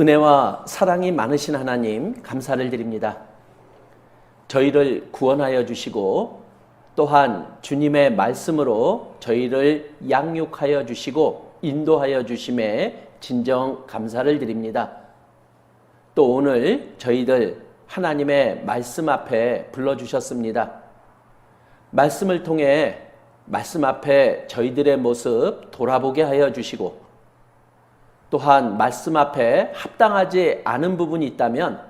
은혜와 사랑이 많으신 하나님 감사를 드립니다. 저희를 구원하여 주시고 또한 주님의 말씀으로 저희를 양육하여 주시고 인도하여 주심에 진정 감사를 드립니다. 또 오늘 저희들 하나님의 말씀 앞에 불러주셨습니다. 말씀을 통해 말씀 앞에 저희들의 모습 돌아보게 하여 주시고 또한 말씀 앞에 합당하지 않은 부분이 있다면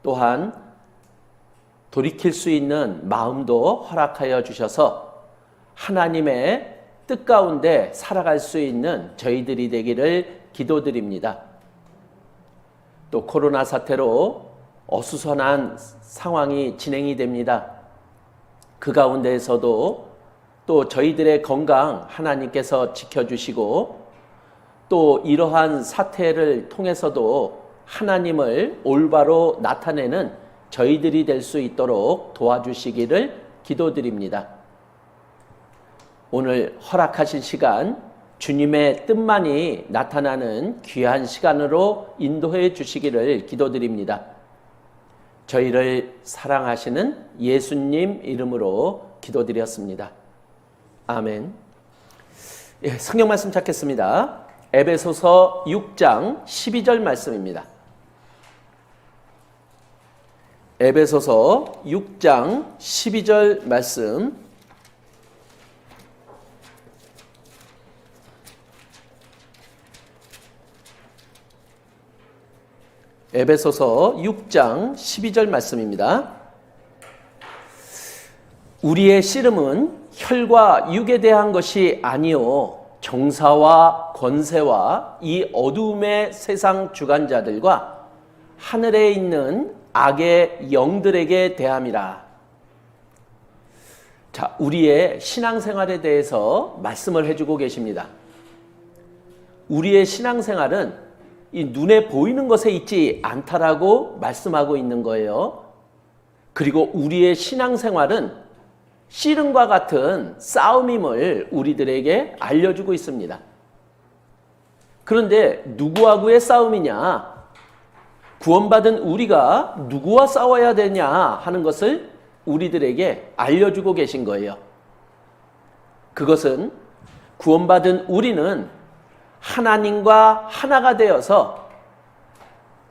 또한 돌이킬 수 있는 마음도 허락하여 주셔서 하나님의 뜻 가운데 살아갈 수 있는 저희들이 되기를 기도드립니다. 또 코로나 사태로 어수선한 상황이 진행이 됩니다. 그 가운데에서도 또 저희들의 건강 하나님께서 지켜주시고 또 이러한 사태를 통해서도 하나님을 올바로 나타내는 저희들이 될 수 있도록 도와주시기를 기도드립니다. 오늘 허락하신 시간 주님의 뜻만이 나타나는 귀한 시간으로 인도해 주시기를 기도드립니다. 저희를 사랑하시는 예수님 이름으로 기도드렸습니다. 아멘. 예, 성경 말씀 찾겠습니다. 에베소서 6장 12절 말씀입니다. 에베소서 6장 12절 말씀. 에베소서 6장 12절 말씀입니다. 우리의 씨름은 혈과 육에 대한 것이 아니요 정사와 권세와 이 어두움의 세상 주관자들과 하늘에 있는 악의 영들에게 대함이라. 자, 우리의 신앙생활에 대해서 말씀을 해주고 계십니다. 우리의 신앙생활은 이 눈에 보이는 것에 있지 않다라고 말씀하고 있는 거예요. 그리고 우리의 신앙생활은 씨름과 같은 싸움임을 우리들에게 알려주고 있습니다. 그런데 누구하고의 싸움이냐? 구원받은 우리가 누구와 싸워야 되냐 하는 것을 우리들에게 알려주고 계신 거예요. 그것은 구원받은 우리는 하나님과 하나가 되어서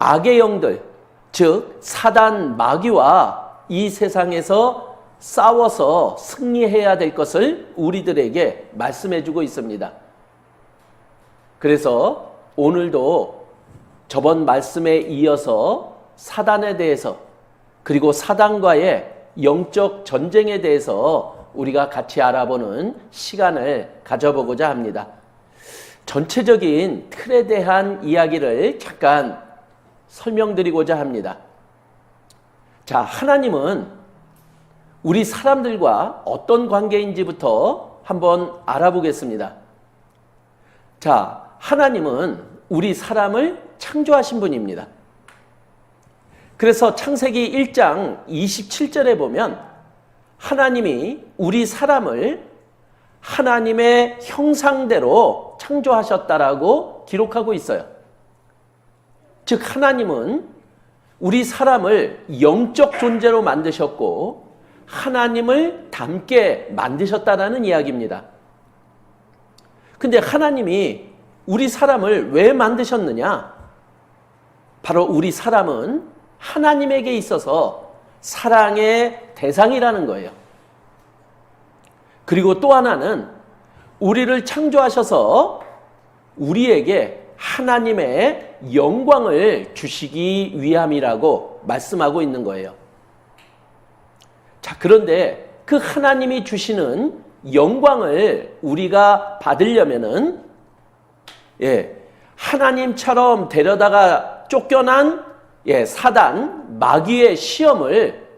악의 영들, 즉 사단 마귀와 이 세상에서 싸워서 승리해야 될 것을 우리들에게 말씀해주고 있습니다. 그래서 오늘도 저번 말씀에 이어서 사단에 대해서 그리고 사단과의 영적 전쟁에 대해서 우리가 같이 알아보는 시간을 가져보고자 합니다. 전체적인 틀에 대한 이야기를 잠깐 설명드리고자 합니다. 자, 하나님은 우리 사람들과 어떤 관계인지부터 한번 알아보겠습니다. 자, 하나님은 우리 사람을 창조하신 분입니다. 그래서 창세기 1장 27절에 보면 하나님이 우리 사람을 하나님의 형상대로 창조하셨다라고 기록하고 있어요. 즉 하나님은 우리 사람을 영적 존재로 만드셨고 하나님을 닮게 만드셨다라는 이야기입니다. 근데 하나님이 우리 사람을 왜 만드셨느냐? 바로 우리 사람은 하나님에게 있어서 사랑의 대상이라는 거예요. 그리고 또 하나는 우리를 창조하셔서 우리에게 하나님의 영광을 주시기 위함이라고 말씀하고 있는 거예요. 자, 그런데 그 하나님이 주시는 영광을 우리가 받으려면은 하나님처럼 데려다가 쫓겨난 사단, 마귀의 시험을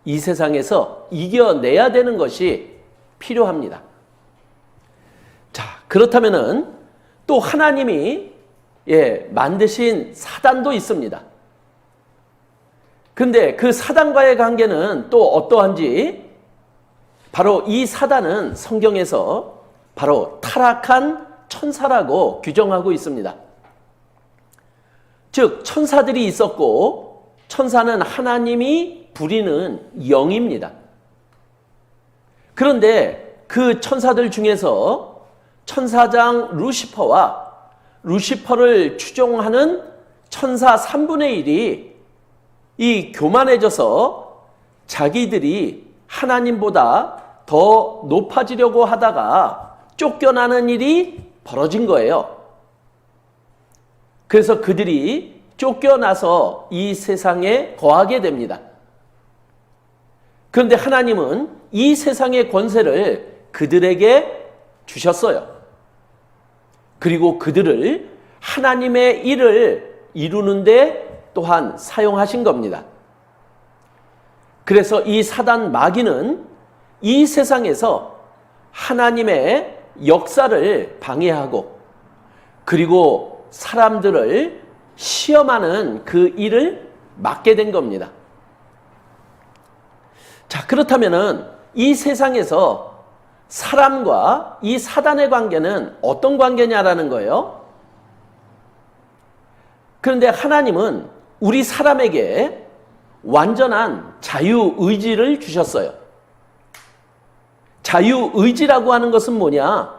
이 세상에서 이겨내야 되는 것이 필요합니다. 자, 그렇다면은 또 하나님이 만드신 사단도 있습니다. 근데 그 사단과의 관계는 또 어떠한지 바로 이 사단은 성경에서 바로 타락한 천사라고 규정하고 있습니다. 즉 천사들이 있었고 천사는 하나님이 부리는 영입니다. 그런데 그 천사들 중에서 천사장 루시퍼와 루시퍼를 추종하는 천사 3분의 1이 이 교만해져서 자기들이 하나님보다 더 높아지려고 하다가 쫓겨나는 일이 벌어진 거예요. 그래서 그들이 쫓겨나서 이 세상에 거하게 됩니다. 그런데 하나님은 이 세상의 권세를 그들에게 주셨어요. 그리고 그들을 하나님의 일을 이루는데 또한 사용하신 겁니다. 그래서 이 사단 마귀는 이 세상에서 하나님의 역사를 방해하고 그리고 사람들을 시험하는 그 일을 맡게 된 겁니다. 자, 그렇다면은 이 세상에서 사람과 이 사단의 관계는 어떤 관계냐라는 거예요. 그런데 하나님은 우리 사람에게 완전한 자유의지를 주셨어요. 자유의지라고 하는 것은 뭐냐?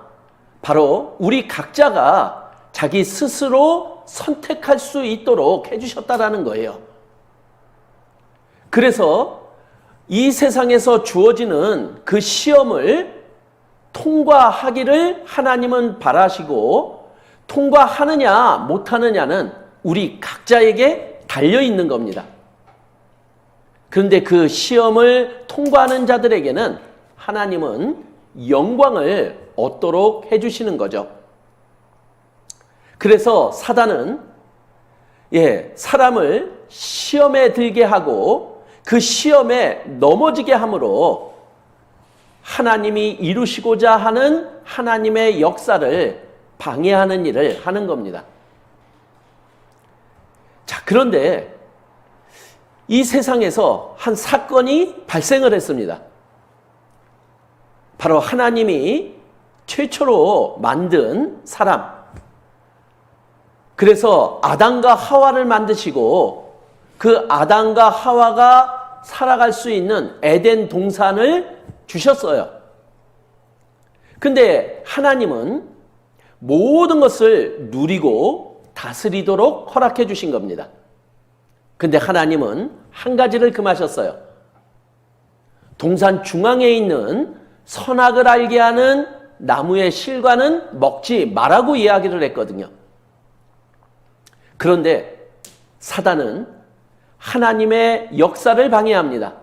바로 우리 각자가 자기 스스로 선택할 수 있도록 해주셨다라는 거예요. 그래서 이 세상에서 주어지는 그 시험을 통과하기를 하나님은 바라시고 통과하느냐 못하느냐는 우리 각자에게 달려있는 겁니다. 그런데 그 시험을 통과하는 자들에게는 하나님은 영광을 얻도록 해주시는 거죠. 그래서 사단은 사람을 시험에 들게 하고 그 시험에 넘어지게 함으로 하나님이 이루시고자 하는 하나님의 역사를 방해하는 일을 하는 겁니다. 자, 그런데 이 세상에서 한 사건이 발생을 했습니다. 바로 하나님이 최초로 만든 사람. 그래서 아담과 하와를 만드시고 그 아담과 하와가 살아갈 수 있는 에덴 동산을 주셨어요. 근데 하나님은 모든 것을 누리고 다스리도록 허락해 주신 겁니다. 근데 하나님은 한 가지를 금하셨어요. 동산 중앙에 있는 선악을 알게 하는 나무의 실과는 먹지 말라고 이야기를 했거든요. 그런데 사단은 하나님의 역사를 방해합니다.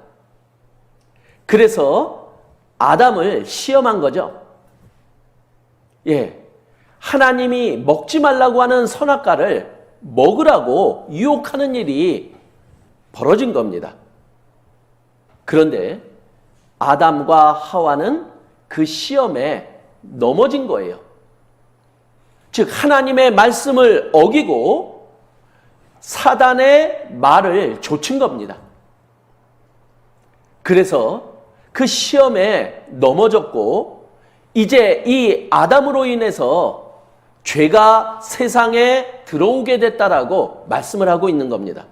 그래서 아담을 시험한 거죠. 하나님이 먹지 말라고 하는 선악과를 먹으라고 유혹하는 일이 벌어진 겁니다. 그런데 아담과 하와는 그 시험에 넘어진 거예요. 즉 하나님의 말씀을 어기고 사단의 말을 좇은 겁니다. 그래서 그 시험에 넘어졌고 이제 이 아담으로 인해서 죄가 세상에 들어오게 됐다라고 말씀을 하고 있는 겁니다.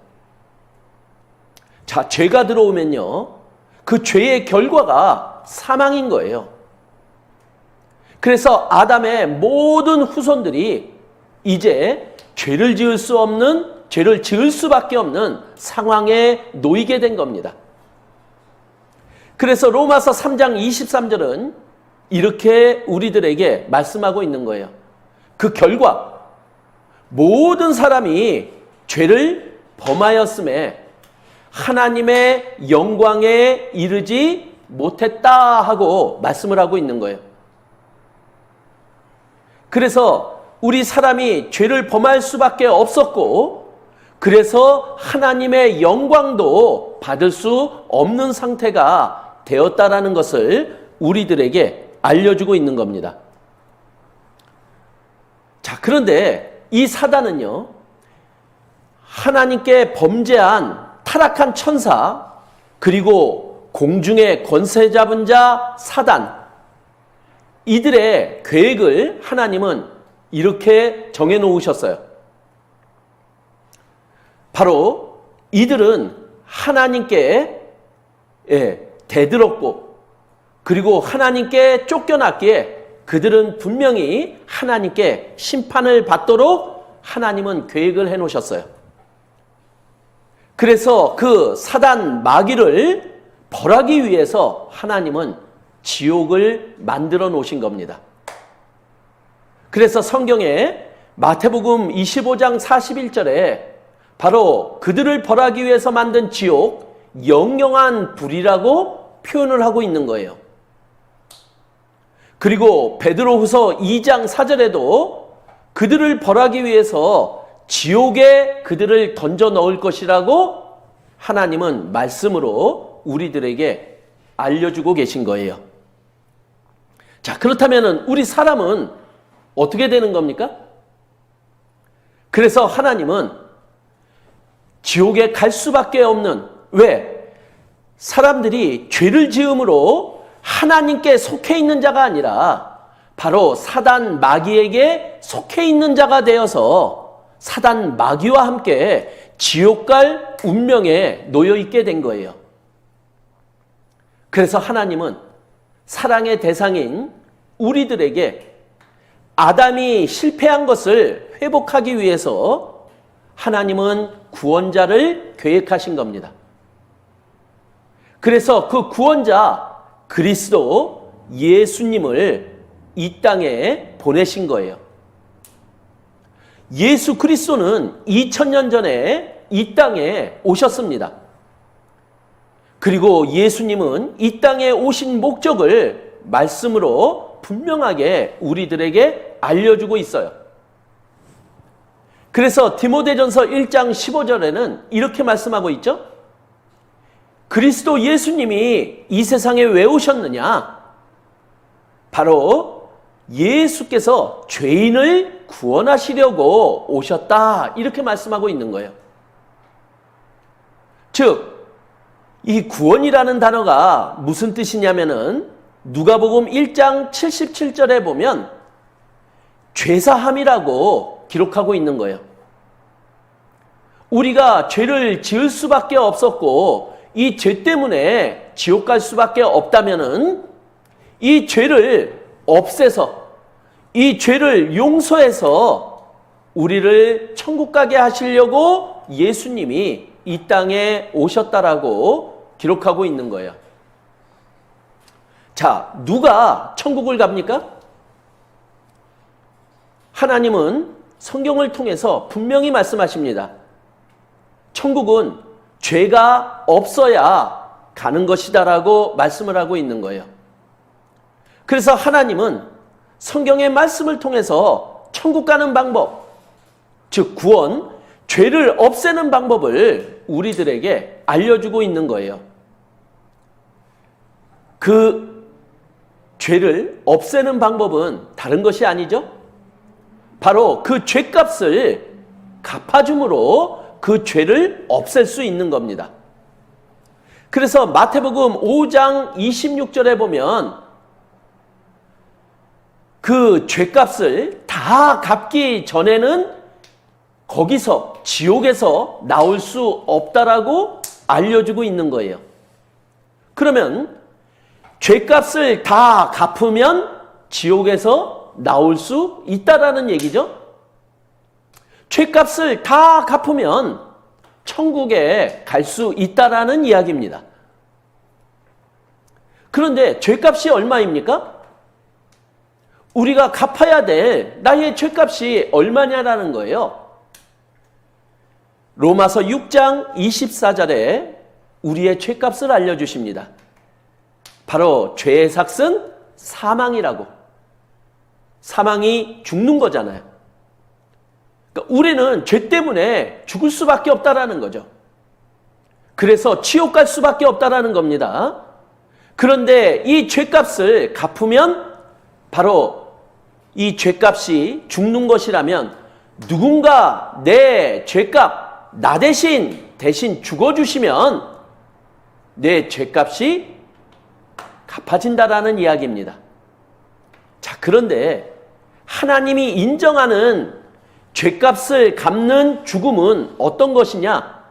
자, 죄가 들어오면요, 그 죄의 결과가 사망인 거예요. 그래서 아담의 모든 후손들이 이제 죄를 지을 수 없는, 죄를 지을 수밖에 없는 상황에 놓이게 된 겁니다. 그래서 로마서 3장 23절은 이렇게 우리들에게 말씀하고 있는 거예요. 그 결과 모든 사람이 죄를 범하였음에 하나님의 영광에 이르지 못했다 하고 말씀을 하고 있는 거예요. 그래서 우리 사람이 죄를 범할 수밖에 없었고 그래서 하나님의 영광도 받을 수 없는 상태가 되었다라는 것을 우리들에게 알려주고 있는 겁니다. 자, 그런데 이 사단은요, 하나님께 범죄한 타락한 천사, 그리고 공중의 권세 잡은 자 사단, 이들의 계획을 하나님은 이렇게 정해놓으셨어요. 바로 이들은 하나님께 대들었고 그리고 하나님께 쫓겨났기에 그들은 분명히 하나님께 심판을 받도록 하나님은 계획을 해놓으셨어요. 그래서 그 사단 마귀를 벌하기 위해서 하나님은 지옥을 만들어 놓으신 겁니다. 그래서 성경에 마태복음 25장 41절에 바로 그들을 벌하기 위해서 만든 지옥, 영영한 불이라고 표현을 하고 있는 거예요. 그리고 베드로후서 2장 4절에도 그들을 벌하기 위해서 지옥에 그들을 던져 넣을 것이라고 하나님은 말씀으로 우리들에게 알려주고 계신 거예요. 자, 그렇다면 우리 사람은 어떻게 되는 겁니까? 그래서 하나님은 지옥에 갈 수밖에 없는, 왜? 사람들이 죄를 지음으로 하나님께 속해 있는 자가 아니라 바로 사단 마귀에게 속해 있는 자가 되어서 사단 마귀와 함께 지옥 갈 운명에 놓여 있게 된 거예요. 그래서 하나님은 사랑의 대상인 우리들에게 아담이 실패한 것을 회복하기 위해서 하나님은 구원자를 계획하신 겁니다. 그래서 그 구원자 그리스도 예수님을 이 땅에 보내신 거예요. 예수 그리스도는 2000년 전에 이 땅에 오셨습니다. 그리고 예수님은 이 땅에 오신 목적을 말씀으로 분명하게 우리들에게 알려주고 있어요. 그래서 디모데전서 1장 15절에는 이렇게 말씀하고 있죠. 그리스도 예수님이 이 세상에 왜 오셨느냐? 바로 예수께서 죄인을 구원하시려고 오셨다. 이렇게 말씀하고 있는 거예요. 즉, 이 구원이라는 단어가 무슨 뜻이냐면은 누가복음 1장 77절에 보면 죄사함이라고 기록하고 있는 거예요. 우리가 죄를 지을 수밖에 없었고 이 죄 때문에 지옥 갈 수밖에 없다면은 이 죄를 없애서 이 죄를 용서해서 우리를 천국 가게 하시려고 예수님이 이 땅에 오셨다라고 기록하고 있는 거예요. 자, 누가 천국을 갑니까? 하나님은 성경을 통해서 분명히 말씀하십니다. 천국은 죄가 없어야 가는 것이다라고 말씀을 하고 있는 거예요. 그래서 하나님은 성경의 말씀을 통해서 천국 가는 방법, 즉 구원, 죄를 없애는 방법을 우리들에게 알려주고 있는 거예요. 그 죄를 없애는 방법은 다른 것이 아니죠. 바로 그 죄값을 갚아줌으로 그 죄를 없앨 수 있는 겁니다. 그래서 마태복음 5장 26절에 보면 그 죄값을 다 갚기 전에는 거기서 지옥에서 나올 수 없다라고 알려주고 있는 거예요. 그러면 죄값을 다 갚으면 지옥에서 나올 수 있다라는 얘기죠. 죄값을 다 갚으면 천국에 갈 수 있다라는 이야기입니다. 그런데 죄값이 얼마입니까? 우리가 갚아야 될 나의 죄값이 얼마냐라는 거예요. 로마서 6장 24절에 우리의 죄값을 알려주십니다. 바로 죄의 삭은 사망이라고. 사망이 죽는 거잖아요. 그러니까 우리는 죄 때문에 죽을 수밖에 없다라는 거죠. 그래서 지옥 갈 수밖에 없다라는 겁니다. 그런데 이 죄값을 갚으면 바로 이 죄값이 죽는 것이라면 누군가 내 죄값 나 대신 죽어주시면 내 죄값이 갚아진다라는 이야기입니다. 자, 그런데 하나님이 인정하는 죄값을 갚는 죽음은 어떤 것이냐?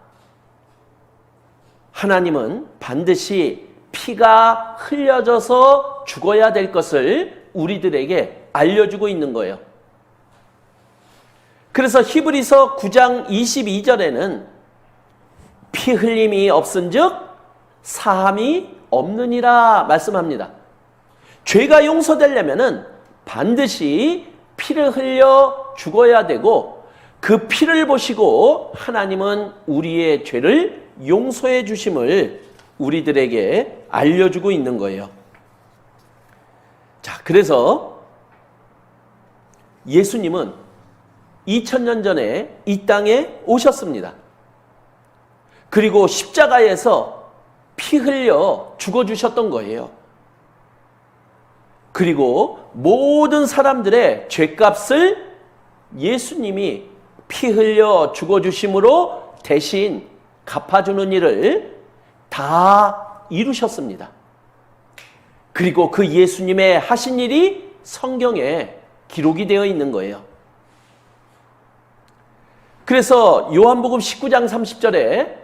하나님은 반드시 피가 흘려져서 죽어야 될 것을 우리들에게 알려주고 있는 거예요. 그래서 히브리서 9장 22절에는 피 흘림이 없은즉 사함이 없느니라 말씀합니다. 죄가 용서되려면은 반드시 피를 흘려 죽어야 되고 그 피를 보시고 하나님은 우리의 죄를 용서해 주심을 우리들에게 알려주고 있는 거예요. 자, 그래서 예수님은 2000년 전에 이 땅에 오셨습니다. 그리고 십자가에서 피 흘려 죽어주셨던 거예요. 그리고 모든 사람들의 죄값을 예수님이 피 흘려 죽어주심으로 대신 갚아주는 일을 다 이루셨습니다. 그리고 그 예수님의 하신 일이 성경에 기록이 되어 있는 거예요. 그래서 요한복음 19장 30절에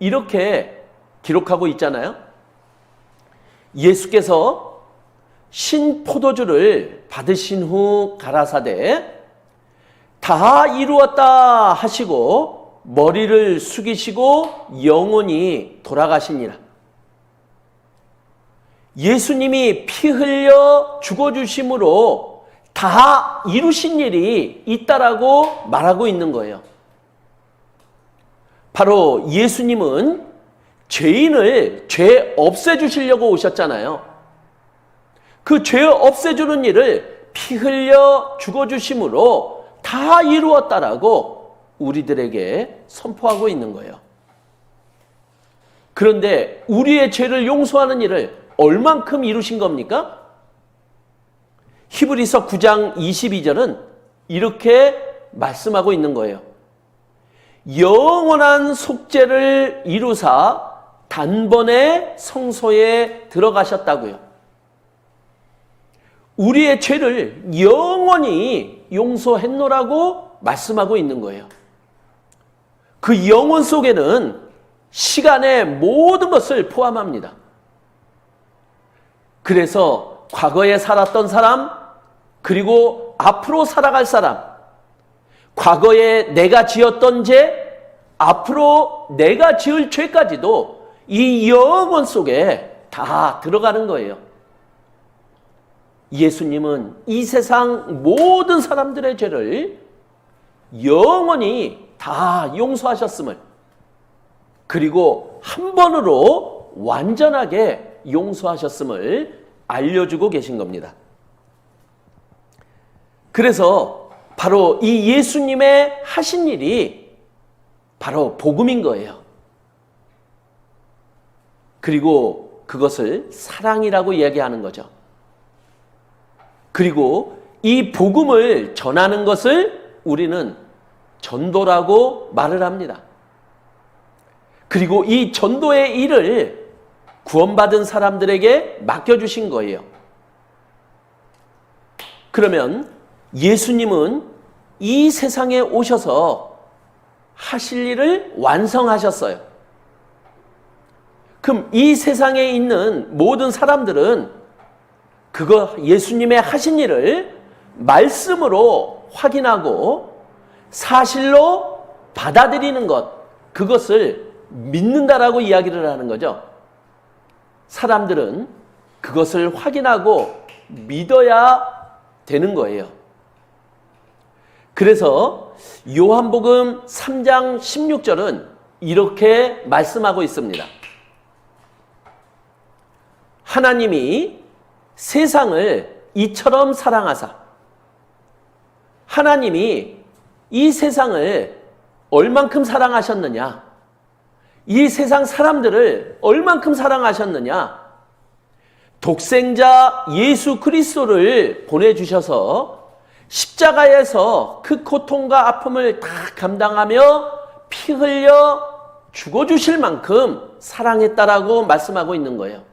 이렇게 기록하고 있잖아요. 예수께서 신포도주를 받으신 후 가라사대 다 이루었다 하시고 머리를 숙이시고 영원히 돌아가시니라. 예수님이 피 흘려 죽어주심으로 다 이루신 일이 있다라고 말하고 있는 거예요. 바로 예수님은 죄인을 죄 없애주시려고 오셨잖아요. 그 죄 없애주는 일을 피 흘려 죽어주심으로 다 이루었다라고 우리들에게 선포하고 있는 거예요. 그런데 우리의 죄를 용서하는 일을 얼만큼 이루신 겁니까? 히브리서 9장 22절은 이렇게 말씀하고 있는 거예요. 영원한 속죄를 이루사 단번에 성소에 들어가셨다고요. 우리의 죄를 영원히 용서했노라고 말씀하고 있는 거예요. 그 영원 속에는 시간의 모든 것을 포함합니다. 그래서 과거에 살았던 사람, 그리고 앞으로 살아갈 사람, 과거에 내가 지었던 죄, 앞으로 내가 지을 죄까지도 이 영원 속에 다 들어가는 거예요. 예수님은 이 세상 모든 사람들의 죄를 영원히 다 용서하셨음을, 그리고 한 번으로 완전하게 용서하셨음을 알려주고 계신 겁니다. 그래서 바로 이 예수님의 하신 일이 바로 복음인 거예요. 그리고 그것을 사랑이라고 이야기하는 거죠. 그리고 이 복음을 전하는 것을 우리는 전도라고 말을 합니다. 그리고 이 전도의 일을 구원받은 사람들에게 맡겨주신 거예요. 그러면 예수님은 이 세상에 오셔서 하실 일을 완성하셨어요. 그럼 이 세상에 있는 모든 사람들은 그거 예수님의 하신 일을 말씀으로 확인하고 사실로 받아들이는 것, 그것을 믿는다라고 이야기를 하는 거죠. 사람들은 그것을 확인하고 믿어야 되는 거예요. 그래서 요한복음 3장 16절은 이렇게 말씀하고 있습니다. 하나님이 세상을 이처럼 사랑하사, 하나님이 이 세상을 얼만큼 사랑하셨느냐, 이 세상 사람들을 얼만큼 사랑하셨느냐, 독생자 예수 그리스도를 보내주셔서 십자가에서 그 고통과 아픔을 다 감당하며 피 흘려 죽어주실 만큼 사랑했다라고 말씀하고 있는 거예요.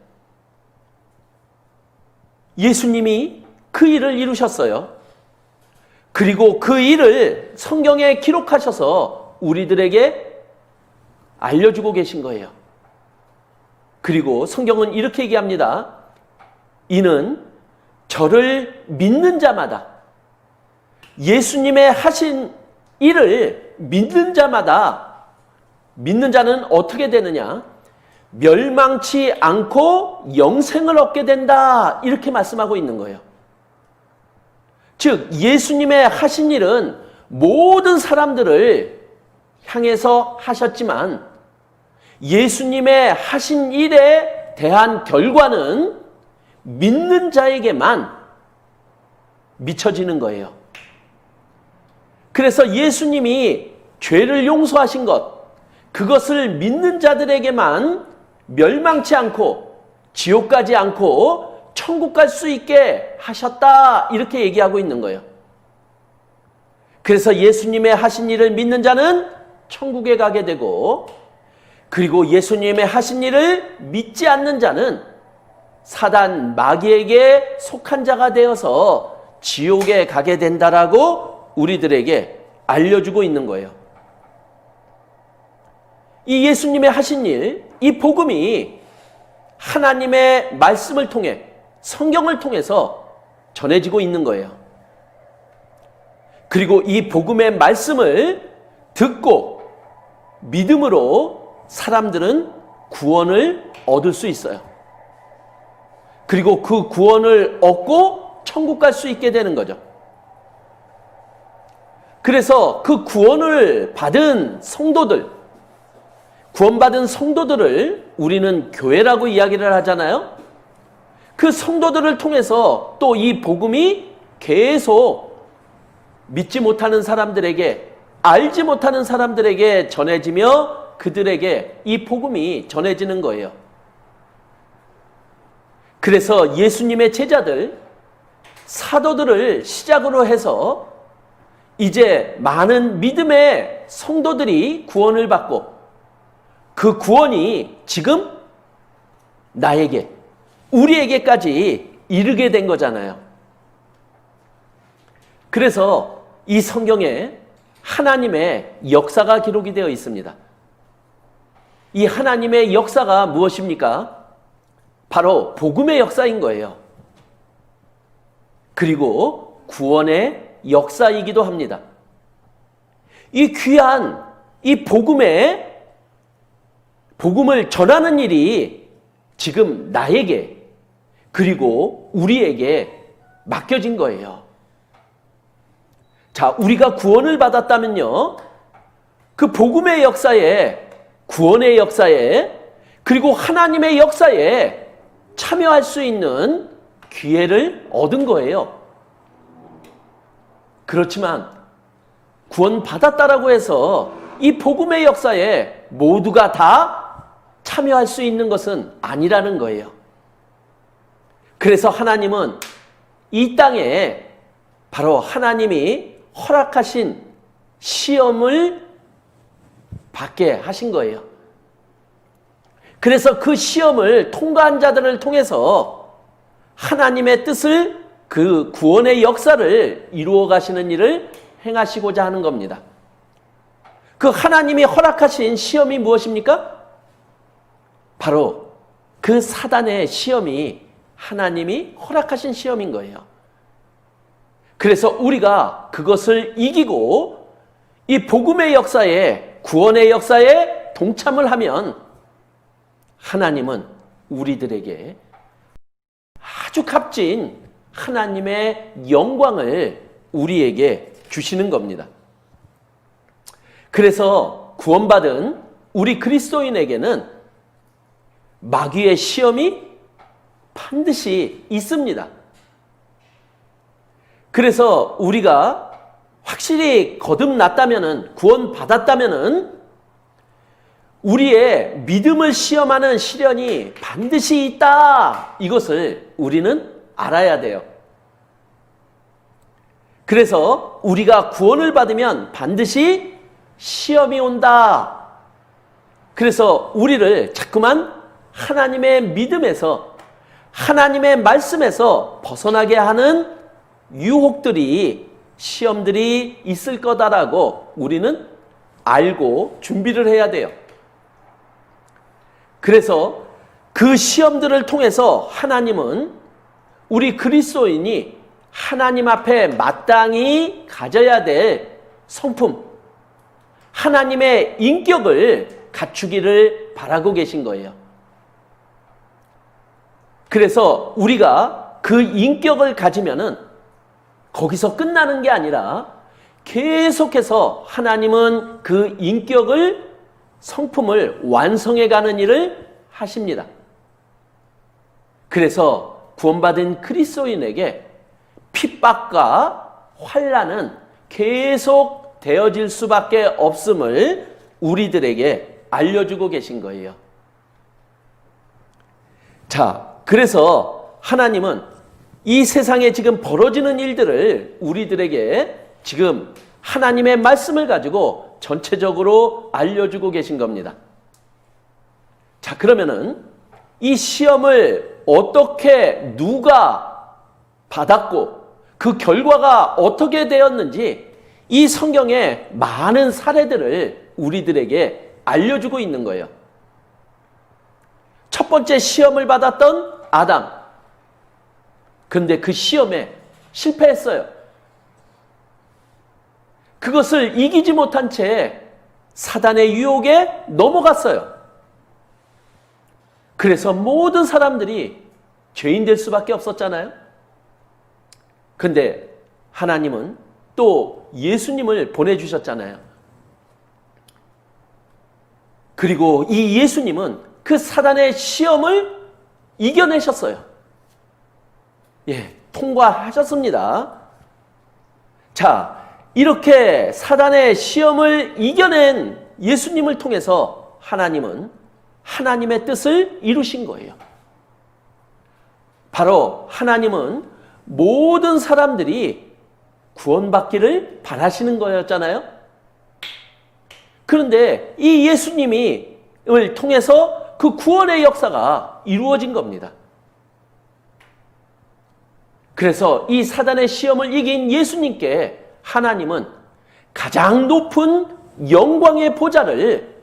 예수님이 그 일을 이루셨어요. 그리고 그 일을 성경에 기록하셔서 우리들에게 알려주고 계신 거예요. 그리고 성경은 이렇게 얘기합니다. 이는 저를 믿는 자마다, 예수님의 하신 일을 믿는 자마다, 믿는 자는 어떻게 되느냐? 멸망치 않고 영생을 얻게 된다. 이렇게 말씀하고 있는 거예요. 즉 예수님의 하신 일은 모든 사람들을 향해서 하셨지만 예수님의 하신 일에 대한 결과는 믿는 자에게만 미쳐지는 거예요. 그래서 예수님이 죄를 용서하신 것, 그것을 믿는 자들에게만 멸망치 않고 지옥 가지 않고 천국 갈 수 있게 하셨다. 이렇게 얘기하고 있는 거예요. 그래서 예수님의 하신 일을 믿는 자는 천국에 가게 되고, 그리고 예수님의 하신 일을 믿지 않는 자는 사단 마귀에게 속한 자가 되어서 지옥에 가게 된다라고 우리들에게 알려주고 있는 거예요. 이 예수님의 하신 일, 이 복음이 하나님의 말씀을 통해, 성경을 통해서 전해지고 있는 거예요. 그리고 이 복음의 말씀을 듣고 믿음으로 사람들은 구원을 얻을 수 있어요. 그리고 그 구원을 얻고 천국 갈 수 있게 되는 거죠. 그래서 그 구원을 받은 성도들, 구원받은 성도들을 우리는 교회라고 이야기를 하잖아요. 그 성도들을 통해서 또 이 복음이 계속 믿지 못하는 사람들에게, 알지 못하는 사람들에게 전해지며 그들에게 이 복음이 전해지는 거예요. 그래서 예수님의 제자들, 사도들을 시작으로 해서 이제 많은 믿음의 성도들이 구원을 받고 그 구원이 지금 나에게, 우리에게까지 이르게 된 거잖아요. 그래서 이 성경에 하나님의 역사가 기록이 되어 있습니다. 이 하나님의 역사가 무엇입니까? 바로 복음의 역사인 거예요. 그리고 구원의 역사이기도 합니다. 이 귀한 이 복음을 전하는 일이 지금 나에게 그리고 우리에게 맡겨진 거예요. 자, 우리가 구원을 받았다면요, 그 복음의 역사에, 구원의 역사에, 그리고 하나님의 역사에 참여할 수 있는 기회를 얻은 거예요. 그렇지만 구원 받았다라고 해서 이 복음의 역사에 모두가 다 참여할 수 있는 것은 아니라는 거예요. 그래서 하나님은 이 땅에 바로 하나님이 허락하신 시험을 받게 하신 거예요. 그래서 그 시험을 통과한 자들을 통해서 하나님의 뜻을, 그 구원의 역사를 이루어 가시는 일을 행하시고자 하는 겁니다. 그 하나님이 허락하신 시험이 무엇입니까? 바로 그 사단의 시험이 하나님이 허락하신 시험인 거예요. 그래서 우리가 그것을 이기고 이 복음의 역사에, 구원의 역사에 동참을 하면 하나님은 우리들에게 아주 값진 하나님의 영광을 우리에게 주시는 겁니다. 그래서 구원받은 우리 그리스도인에게는 마귀의 시험이 반드시 있습니다. 그래서 우리가 확실히 거듭났다면은, 구원받았다면은 우리의 믿음을 시험하는 시련이 반드시 있다. 이것을 우리는 알아야 돼요. 그래서 우리가 구원을 받으면 반드시 시험이 온다. 그래서 우리를 자꾸만 하나님의 믿음에서, 하나님의 말씀에서 벗어나게 하는 유혹들이 시험들이 있을 거다라고 우리는 알고 준비를 해야 돼요. 그래서 그 시험들을 통해서 하나님은 우리 그리스도인이 하나님 앞에 마땅히 가져야 될 성품, 하나님의 인격을 갖추기를 바라고 계신 거예요. 그래서 우리가 그 인격을 가지면은 거기서 끝나는 게 아니라 계속해서 하나님은 그 인격을, 성품을 완성해가는 일을 하십니다. 그래서 구원받은 그리스도인에게 핍박과 환난은 계속 되어질 수밖에 없음을 우리들에게 알려주고 계신 거예요. 자, 그래서 하나님은 이 세상에 지금 벌어지는 일들을 우리들에게 지금 하나님의 말씀을 가지고 전체적으로 알려주고 계신 겁니다. 자, 그러면은 이 시험을 어떻게 누가 받았고 그 결과가 어떻게 되었는지 이 성경의 많은 사례들을 우리들에게 알려주고 있는 거예요. 첫 번째 시험을 받았던 아담. 그런데 그 시험에 실패했어요. 그것을 이기지 못한 채 사단의 유혹에 넘어갔어요. 그래서 모든 사람들이 죄인 될 수밖에 없었잖아요. 그런데 하나님은 또 예수님을 보내주셨잖아요. 그리고 이 예수님은 그 사단의 시험을 이겨내셨어요. 예, 통과하셨습니다. 자, 이렇게 사단의 시험을 이겨낸 예수님을 통해서 하나님은 하나님의 뜻을 이루신 거예요. 바로 하나님은 모든 사람들이 구원받기를 바라시는 거였잖아요. 그런데 이 예수님을 통해서 그 구원의 역사가 이루어진 겁니다. 그래서 이 사단의 시험을 이긴 예수님께 하나님은 가장 높은 영광의 보좌를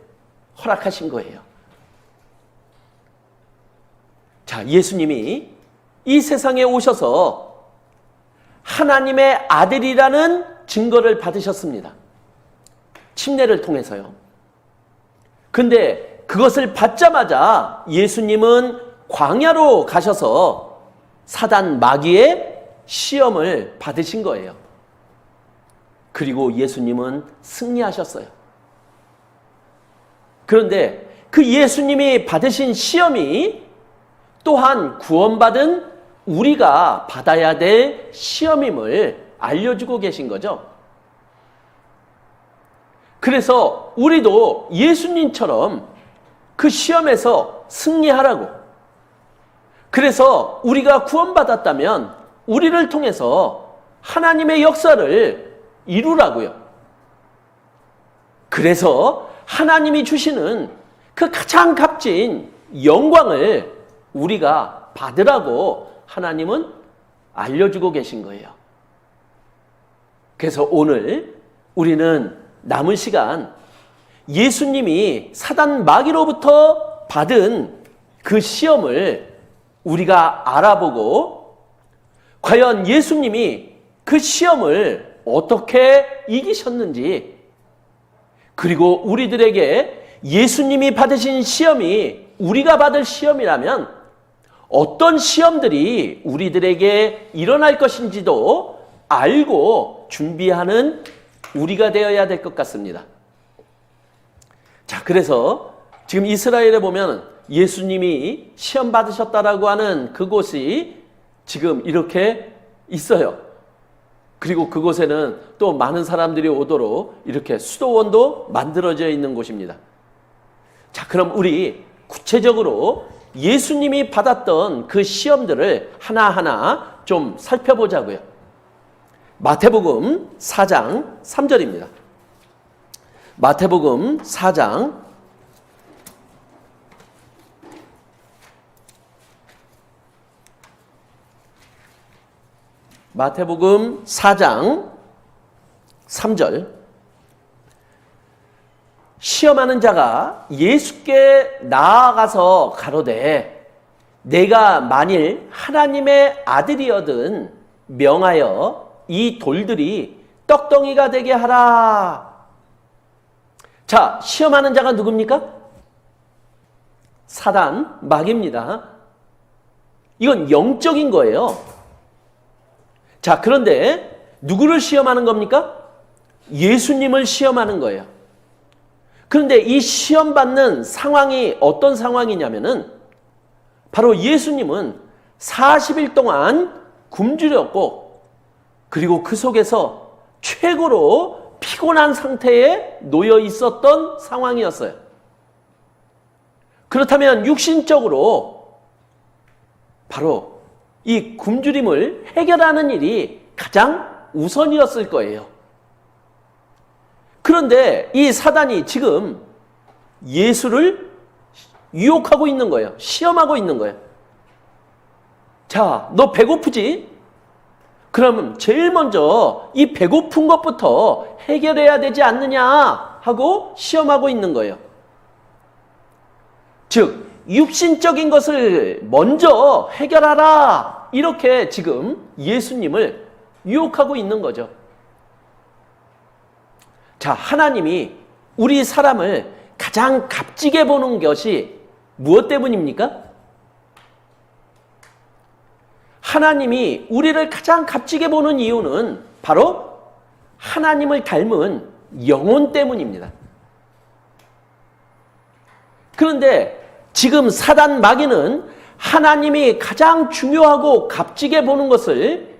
허락하신 거예요. 자, 예수님이 이 세상에 오셔서 하나님의 아들이라는 증거를 받으셨습니다. 침례를 통해서요. 근데 그것을 받자마자 예수님은 광야로 가셔서 사단 마귀의 시험을 받으신 거예요. 그리고 예수님은 승리하셨어요. 그런데 그 예수님이 받으신 시험이 또한 구원받은 우리가 받아야 될 시험임을 알려주고 계신 거죠. 그래서 우리도 예수님처럼 그 시험에서 승리하라고. 그래서 우리가 구원받았다면 우리를 통해서 하나님의 역사를 이루라고요. 그래서 하나님이 주시는 그 가장 값진 영광을 우리가 받으라고 하나님은 알려주고 계신 거예요. 그래서 오늘 우리는 남은 시간 예수님이 사단 마귀로부터 받은 그 시험을 우리가 알아보고 과연 예수님이 그 시험을 어떻게 이기셨는지, 그리고 우리들에게 예수님이 받으신 시험이 우리가 받을 시험이라면 어떤 시험들이 우리들에게 일어날 것인지도 알고 준비하는 우리가 되어야 될 것 같습니다. 자, 그래서 지금 이스라엘에 보면 예수님이 시험 받으셨다라고 하는 그곳이 지금 이렇게 있어요. 그리고 그곳에는 또 많은 사람들이 오도록 이렇게 수도원도 만들어져 있는 곳입니다. 자, 그럼 우리 구체적으로 예수님이 받았던 그 시험들을 하나하나 좀 살펴보자고요. 마태복음 4장 3절입니다. 마태복음 4장 4장 3절. 시험하는 자가 예수께 나아가서 가로되 내가 만일 하나님의 아들이거든 명하여 이 돌들이 떡덩이가 되게 하라. 자, 시험하는 자가 누굽니까? 사단, 마귀입니다. 이건 영적인 거예요. 자, 그런데 누구를 시험하는 겁니까? 예수님을 시험하는 거예요. 그런데 이 시험받는 상황이 어떤 상황이냐면은 바로 예수님은 40일 동안 굶주렸고 그리고 그 속에서 최고로 피곤한 상태에 놓여 있었던 상황이었어요. 그렇다면 육신적으로 바로 이 굶주림을 해결하는 일이 가장 우선이었을 거예요. 그런데 이 사단이 지금 예수를 유혹하고 있는 거예요. 시험하고 있는 거예요. 자, 너 배고프지? 그러면 제일 먼저 이 배고픈 것부터 해결해야 되지 않느냐 하고 시험하고 있는 거예요. 즉, 육신적인 것을 먼저 해결하라. 이렇게 지금 예수님을 유혹하고 있는 거죠. 자, 하나님이 우리 사람을 가장 값지게 보는 것이 무엇 때문입니까? 하나님이 우리를 가장 값지게 보는 이유는 바로 하나님을 닮은 영혼 때문입니다. 그런데 지금 사단 마귀는 하나님이 가장 중요하고 값지게 보는 것을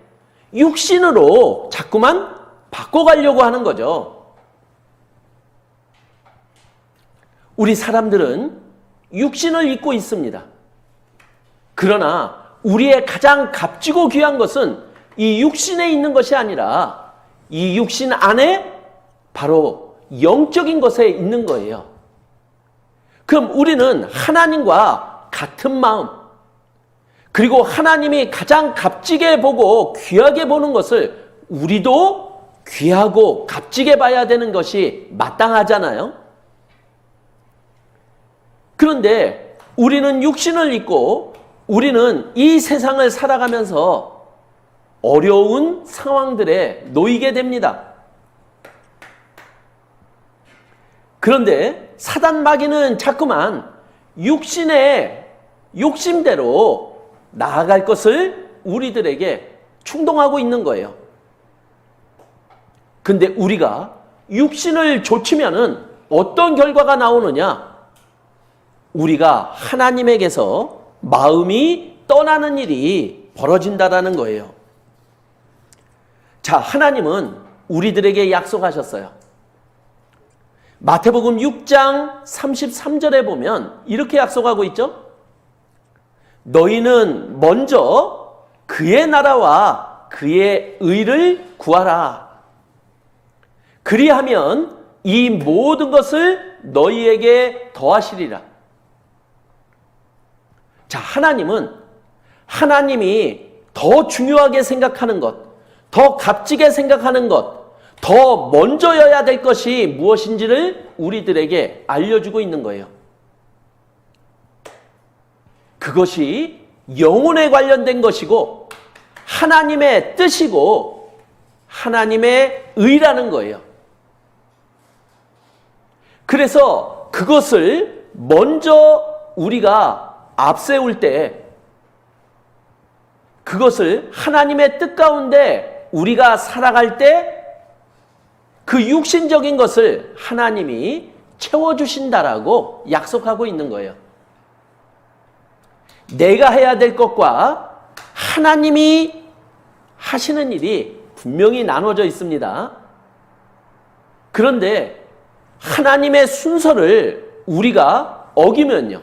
육신으로 자꾸만 바꿔가려고 하는 거죠. 우리 사람들은 육신을 입고 있습니다. 그러나 우리의 가장 값지고 귀한 것은 이 육신에 있는 것이 아니라 이 육신 안에 바로 영적인 것에 있는 거예요. 그럼 우리는 하나님과 같은 마음, 그리고 하나님이 가장 값지게 보고 귀하게 보는 것을 우리도 귀하고 값지게 봐야 되는 것이 마땅하잖아요. 그런데 우리는 육신을 입고 우리는 이 세상을 살아가면서 어려운 상황들에 놓이게 됩니다. 그런데 사단 마귀는 자꾸만 육신의 욕심대로 나아갈 것을 우리들에게 충동하고 있는 거예요. 근데 우리가 육신을 좇으면은 어떤 결과가 나오느냐? 우리가 하나님에게서 마음이 떠나는 일이 벌어진다라는 거예요. 자, 하나님은 우리들에게 약속하셨어요. 마태복음 6장 33절에 보면 이렇게 약속하고 있죠. 너희는 먼저 그의 나라와 그의 의를 구하라. 그리하면 이 모든 것을 너희에게 더하시리라. 자, 하나님은 하나님이 더 중요하게 생각하는 것, 더 값지게 생각하는 것, 더 먼저여야 될 것이 무엇인지를 우리들에게 알려주고 있는 거예요. 그것이 영혼에 관련된 것이고 하나님의 뜻이고 하나님의 의라는 거예요. 그래서 그것을 먼저 우리가 앞세울 때 그것을 하나님의 뜻 가운데 우리가 살아갈 때 그 육신적인 것을 하나님이 채워주신다라고 약속하고 있는 거예요. 내가 해야 될 것과 하나님이 하시는 일이 분명히 나눠져 있습니다. 그런데 하나님의 순서를 우리가 어기면요.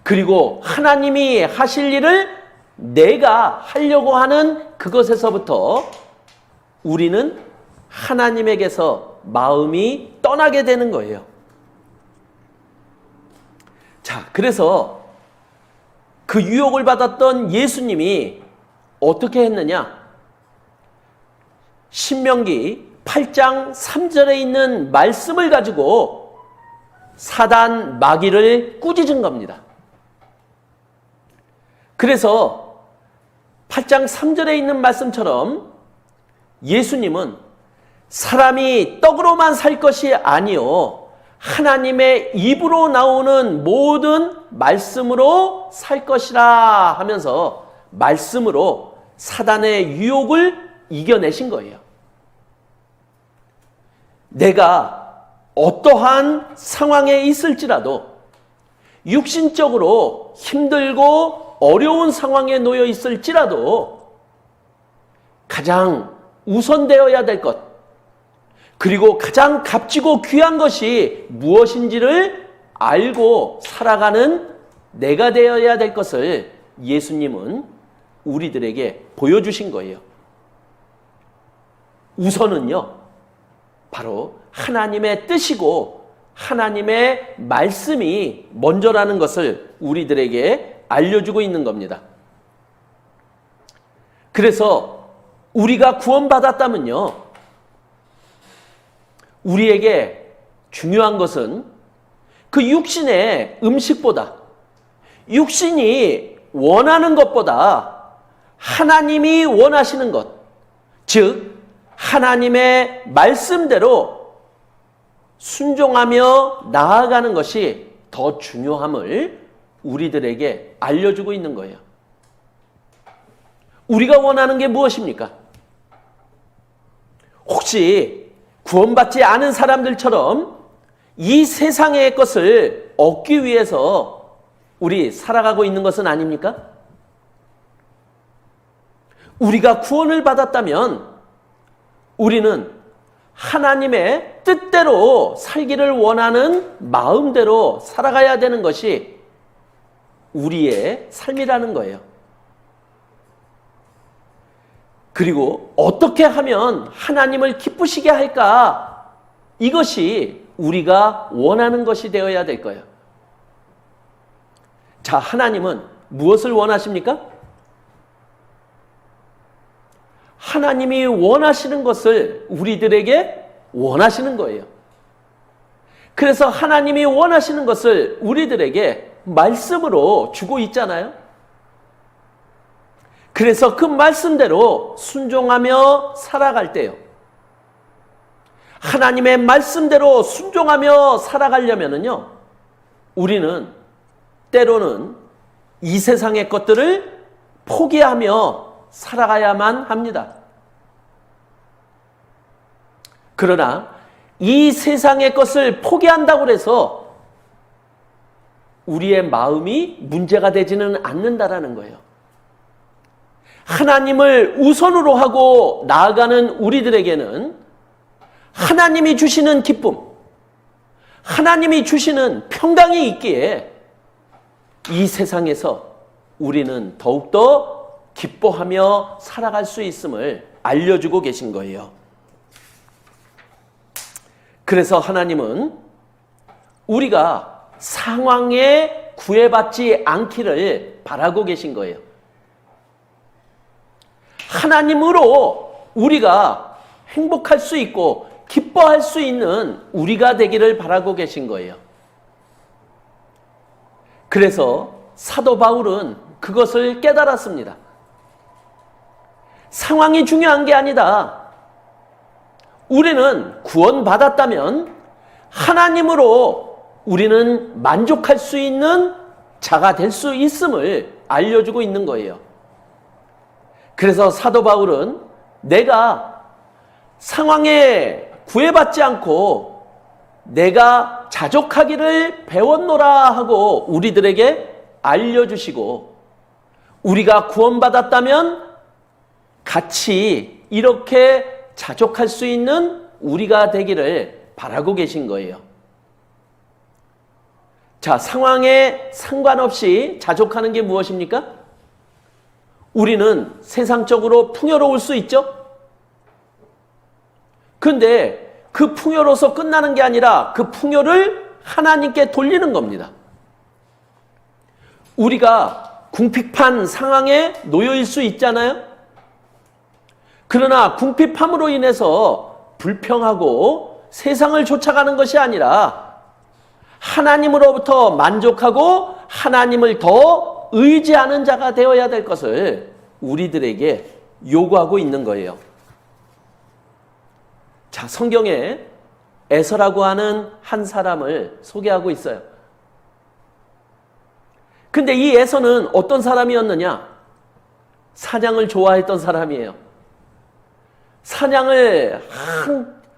그리고 하나님이 하실 일을 내가 하려고 하는 그것에서부터 우리는 하나님에게서 마음이 떠나게 되는 거예요. 자, 그래서 그 유혹을 받았던 예수님이 어떻게 했느냐? 신명기 8장 3절에 있는 말씀을 가지고 사단 마귀를 꾸짖은 겁니다. 그래서 8장 3절에 있는 말씀처럼 예수님은 사람이 떡으로만 살 것이 아니요 하나님의 입으로 나오는 모든 말씀으로 살 것이라 하면서 말씀으로 사단의 유혹을 이겨내신 거예요. 내가 어떠한 상황에 있을지라도 육신적으로 힘들고 어려운 상황에 놓여 있을지라도 가장 우선되어야 될 것, 그리고 가장 값지고 귀한 것이 무엇인지를 알고 살아가는 내가 되어야 될 것을 예수님은 우리들에게 보여주신 거예요. 우선은요, 바로 하나님의 뜻이고 하나님의 말씀이 먼저라는 것을 우리들에게 알려주고 있는 겁니다. 그래서 우리가 구원받았다면요, 우리에게 중요한 것은 그 육신의 음식보다, 육신이 원하는 것보다 하나님이 원하시는 것, 즉 하나님의 말씀대로 순종하며 나아가는 것이 더 중요함을 우리들에게 알려주고 있는 거예요. 우리가 원하는 게 무엇입니까? 혹시 구원받지 않은 사람들처럼 이 세상의 것을 얻기 위해서 우리 살아가고 있는 것은 아닙니까? 우리가 구원을 받았다면 우리는 하나님의 뜻대로 살기를 원하는 마음대로 살아가야 되는 것이 우리의 삶이라는 거예요. 그리고 어떻게 하면 하나님을 기쁘시게 할까? 이것이 우리가 원하는 것이 되어야 될 거예요. 자, 하나님은 무엇을 원하십니까? 하나님이 원하시는 것을 우리들에게 원하시는 거예요. 그래서 하나님이 원하시는 것을 우리들에게 말씀으로 주고 있잖아요. 그래서 그 말씀대로 순종하며 살아갈 때요, 하나님의 말씀대로 순종하며 살아가려면요, 우리는 때로는 이 세상의 것들을 포기하며 살아가야만 합니다. 그러나 이 세상의 것을 포기한다고 해서 우리의 마음이 문제가 되지는 않는다라는 거예요. 하나님을 우선으로 하고 나아가는 우리들에게는 하나님이 주시는 기쁨, 하나님이 주시는 평강이 있기에 이 세상에서 우리는 더욱더 기뻐하며 살아갈 수 있음을 알려주고 계신 거예요. 그래서 하나님은 우리가 상황에 구애받지 않기를 바라고 계신 거예요. 하나님으로 우리가 행복할 수 있고 기뻐할 수 있는 우리가 되기를 바라고 계신 거예요. 그래서 사도 바울은 그것을 깨달았습니다. 상황이 중요한 게 아니다. 우리는 구원받았다면 하나님으로 우리는 만족할 수 있는 자가 될 수 있음을 알려주고 있는 거예요. 그래서 사도 바울은 내가 상황에 구애받지 않고 내가 자족하기를 배웠노라 하고 우리들에게 알려주시고, 우리가 구원받았다면 같이 이렇게 자족할 수 있는 우리가 되기를 바라고 계신 거예요. 자, 상황에 상관없이 자족하는 게 무엇입니까? 우리는 세상적으로 풍요로울 수 있죠? 근데 그 풍요로서 끝나는 게 아니라 그 풍요를 하나님께 돌리는 겁니다. 우리가 궁핍한 상황에 놓여 있을 수 있잖아요? 그러나 궁핍함으로 인해서 불평하고 세상을 쫓아가는 것이 아니라 하나님으로부터 만족하고 하나님을 더 의지하는 자가 되어야 될 것을 우리들에게 요구하고 있는 거예요. 자, 성경에 에서라고 하는 한 사람을 소개하고 있어요. 근데 이 에서는 어떤 사람이었느냐? 사냥을 좋아했던 사람이에요. 사냥을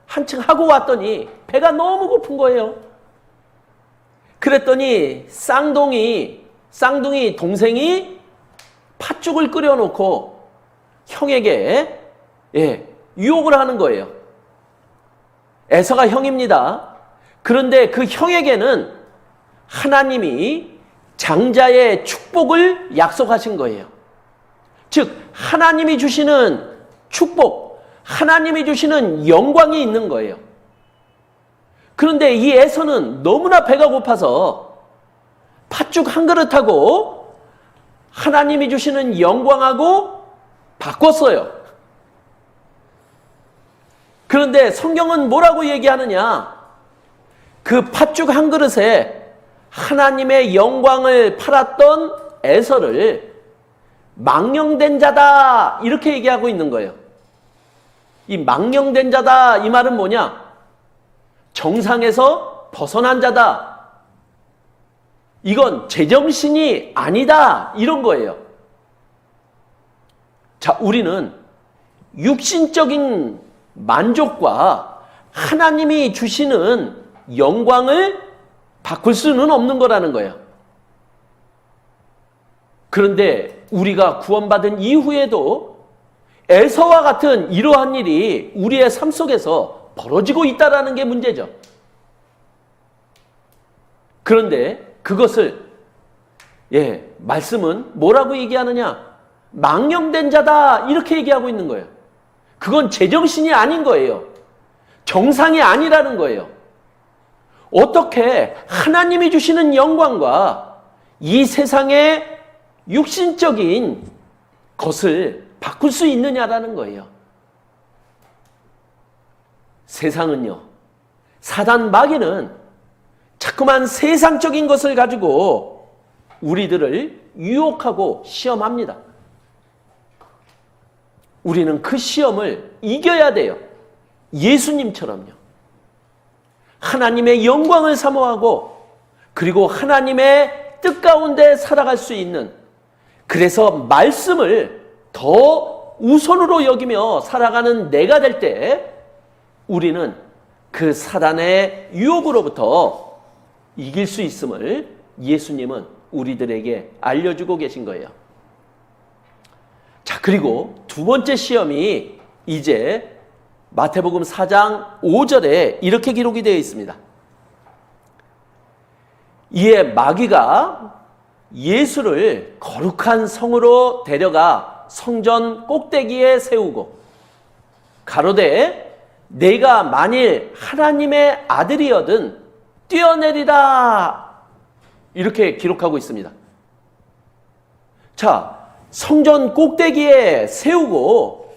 한층 하고 왔더니 배가 너무 고픈 거예요. 그랬더니 쌍둥이 동생이 팥죽을 끓여놓고 형에게 유혹을 하는 거예요. 에서가 형입니다. 그런데 그 형에게는 하나님이 장자의 축복을 약속하신 거예요. 즉 하나님이 주시는 축복, 하나님이 주시는 영광이 있는 거예요. 그런데 이 에서는 너무나 배가 고파서 팥죽 한 그릇하고 하나님이 주시는 영광하고 바꿨어요. 그런데 성경은 뭐라고 얘기하느냐? 그 팥죽 한 그릇에 하나님의 영광을 팔았던 에서를 망령된 자다 이렇게 얘기하고 있는 거예요. 이 망령된 자다 이 말은 뭐냐? 정상에서 벗어난 자다. 이건 제정신이 아니다 이런 거예요. 자, 우리는 육신적인 만족과 하나님이 주시는 영광을 바꿀 수는 없는 거라는 거예요. 그런데 우리가 구원받은 이후에도 에서와 같은 이러한 일이 우리의 삶 속에서 벌어지고 있다는 게 문제죠. 그런데 그것을 말씀은 뭐라고 얘기하느냐? 망령된 자다 이렇게 얘기하고 있는 거예요. 그건 제정신이 아닌 거예요. 정상이 아니라는 거예요. 어떻게 하나님이 주시는 영광과 이 세상의 육신적인 것을 바꿀 수 있느냐라는 거예요. 세상은요, 사단 마귀는 자꾸만 세상적인 것을 가지고 우리들을 유혹하고 시험합니다. 우리는 그 시험을 이겨야 돼요. 예수님처럼요. 하나님의 영광을 사모하고 그리고 하나님의 뜻 가운데 살아갈 수 있는, 그래서 말씀을 더 우선으로 여기며 살아가는 내가 될 때 우리는 그 사단의 유혹으로부터 이길 수 있음을 예수님은 우리들에게 알려주고 계신 거예요. 자, 그리고 두 번째 시험이 이제 마태복음 4장 5절에 이렇게 기록이 되어 있습니다. 이에 마귀가 예수를 거룩한 성으로 데려가 성전 꼭대기에 세우고 가로되 내가 만일 하나님의 아들이여든 뛰어내리라 이렇게 기록하고 있습니다. 자, 성전 꼭대기에 세우고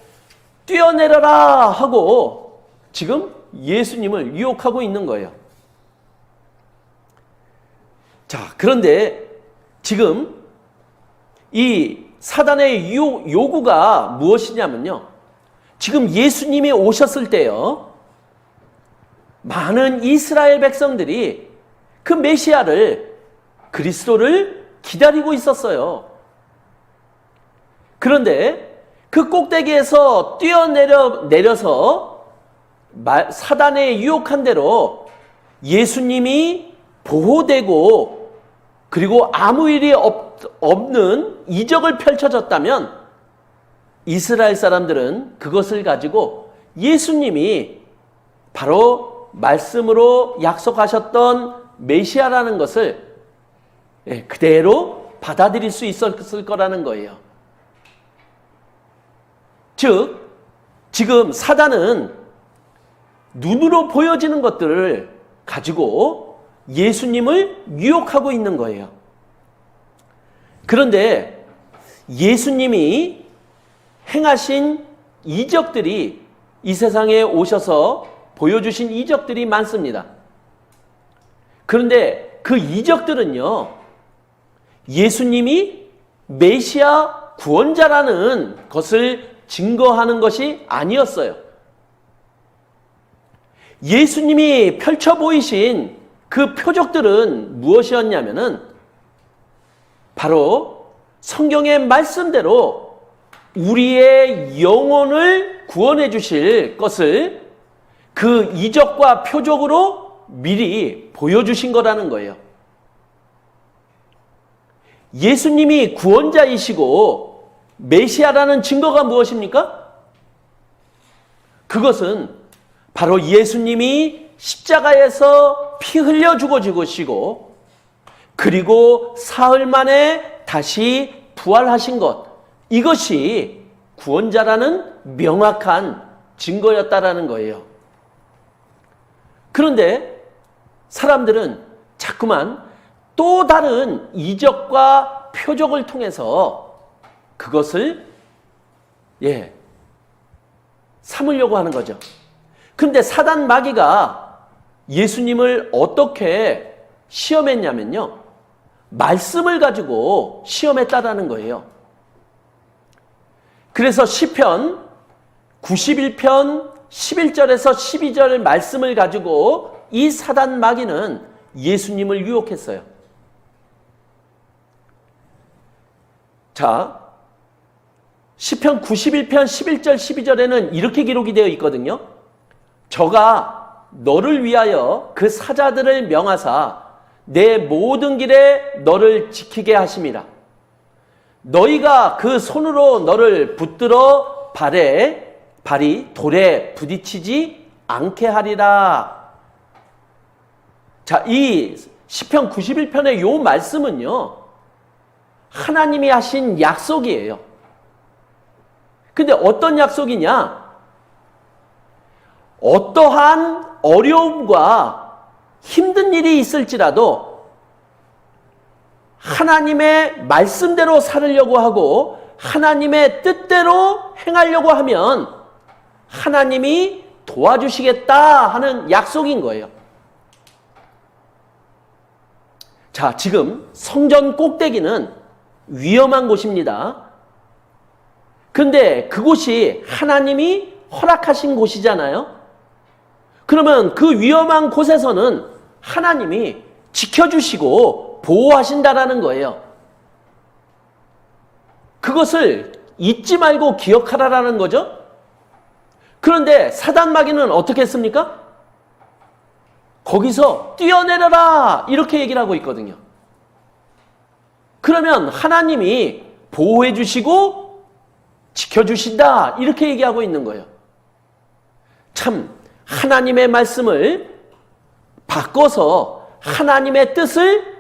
뛰어내려라 하고 지금 예수님을 유혹하고 있는 거예요. 자, 그런데 지금 이 사단의 요구가 무엇이냐면요, 지금 예수님이 오셨을 때요, 많은 이스라엘 백성들이 그 메시아를, 그리스도를 기다리고 있었어요. 그런데 그 꼭대기에서 뛰어내려서 사단의 유혹한 대로 예수님이 보호되고 그리고 아무 일이 없는 이적을 펼쳐졌다면 이스라엘 사람들은 그것을 가지고 예수님이 바로 말씀으로 약속하셨던 메시아라는 것을 그대로 받아들일 수 있었을 거라는 거예요. 즉, 지금 사단은 눈으로 보여지는 것들을 가지고 예수님을 유혹하고 있는 거예요. 그런데 예수님이 행하신 이적들이 이 세상에 오셔서 보여주신 이적들이 많습니다. 그런데 그 이적들은요, 예수님이 메시아 구원자라는 것을 증거하는 것이 아니었어요. 예수님이 펼쳐 보이신 그 표적들은 무엇이었냐면은 바로 성경의 말씀대로 우리의 영혼을 구원해 주실 것을 그 이적과 표적으로 미리 보여주신 거라는 거예요. 예수님이 구원자이시고 메시아라는 증거가 무엇입니까? 그것은 바로 예수님이 십자가에서 피 흘려 죽어지시고 그리고 사흘 만에 다시 부활하신 것, 이것이 구원자라는 명확한 증거였다라는 거예요. 그런데 사람들은 자꾸만 또 다른 이적과 표적을 통해서 그것을 삼으려고 하는 거죠. 그런데 사단 마귀가 예수님을 어떻게 시험했냐면요, 말씀을 가지고 시험했다라는 거예요. 그래서 시편 91편 11절에서 12절 말씀을 가지고 이 사단 마귀는 예수님을 유혹했어요. 자, 시편 91편 11절 12절에는 이렇게 기록이 되어 있거든요. 저가 너를 위하여 그 사자들을 명하사 내 모든 길에 너를 지키게 하심이라. 너희가 그 손으로 너를 붙들어 발이 돌에 부딪히지 않게 하리라. 자, 이 시편 91편의 요 말씀은요, 하나님이 하신 약속이에요. 근데 어떤 약속이냐? 어떠한 어려움과 힘든 일이 있을지라도 하나님의 말씀대로 살으려고 하고 하나님의 뜻대로 행하려고 하면 하나님이 도와주시겠다 하는 약속인 거예요. 자, 지금 성전 꼭대기는 위험한 곳입니다. 근데 그곳이 하나님이 허락하신 곳이잖아요. 그러면 그 위험한 곳에서는 하나님이 지켜주시고 보호하신다라는 거예요. 그것을 잊지 말고 기억하라라는 거죠. 그런데 사단 마귀는 어떻게 했습니까? 거기서 뛰어내려라 이렇게 얘기를 하고 있거든요. 그러면 하나님이 보호해 주시고 지켜주신다 이렇게 얘기하고 있는 거예요. 참 하나님의 말씀을 바꿔서 하나님의 뜻을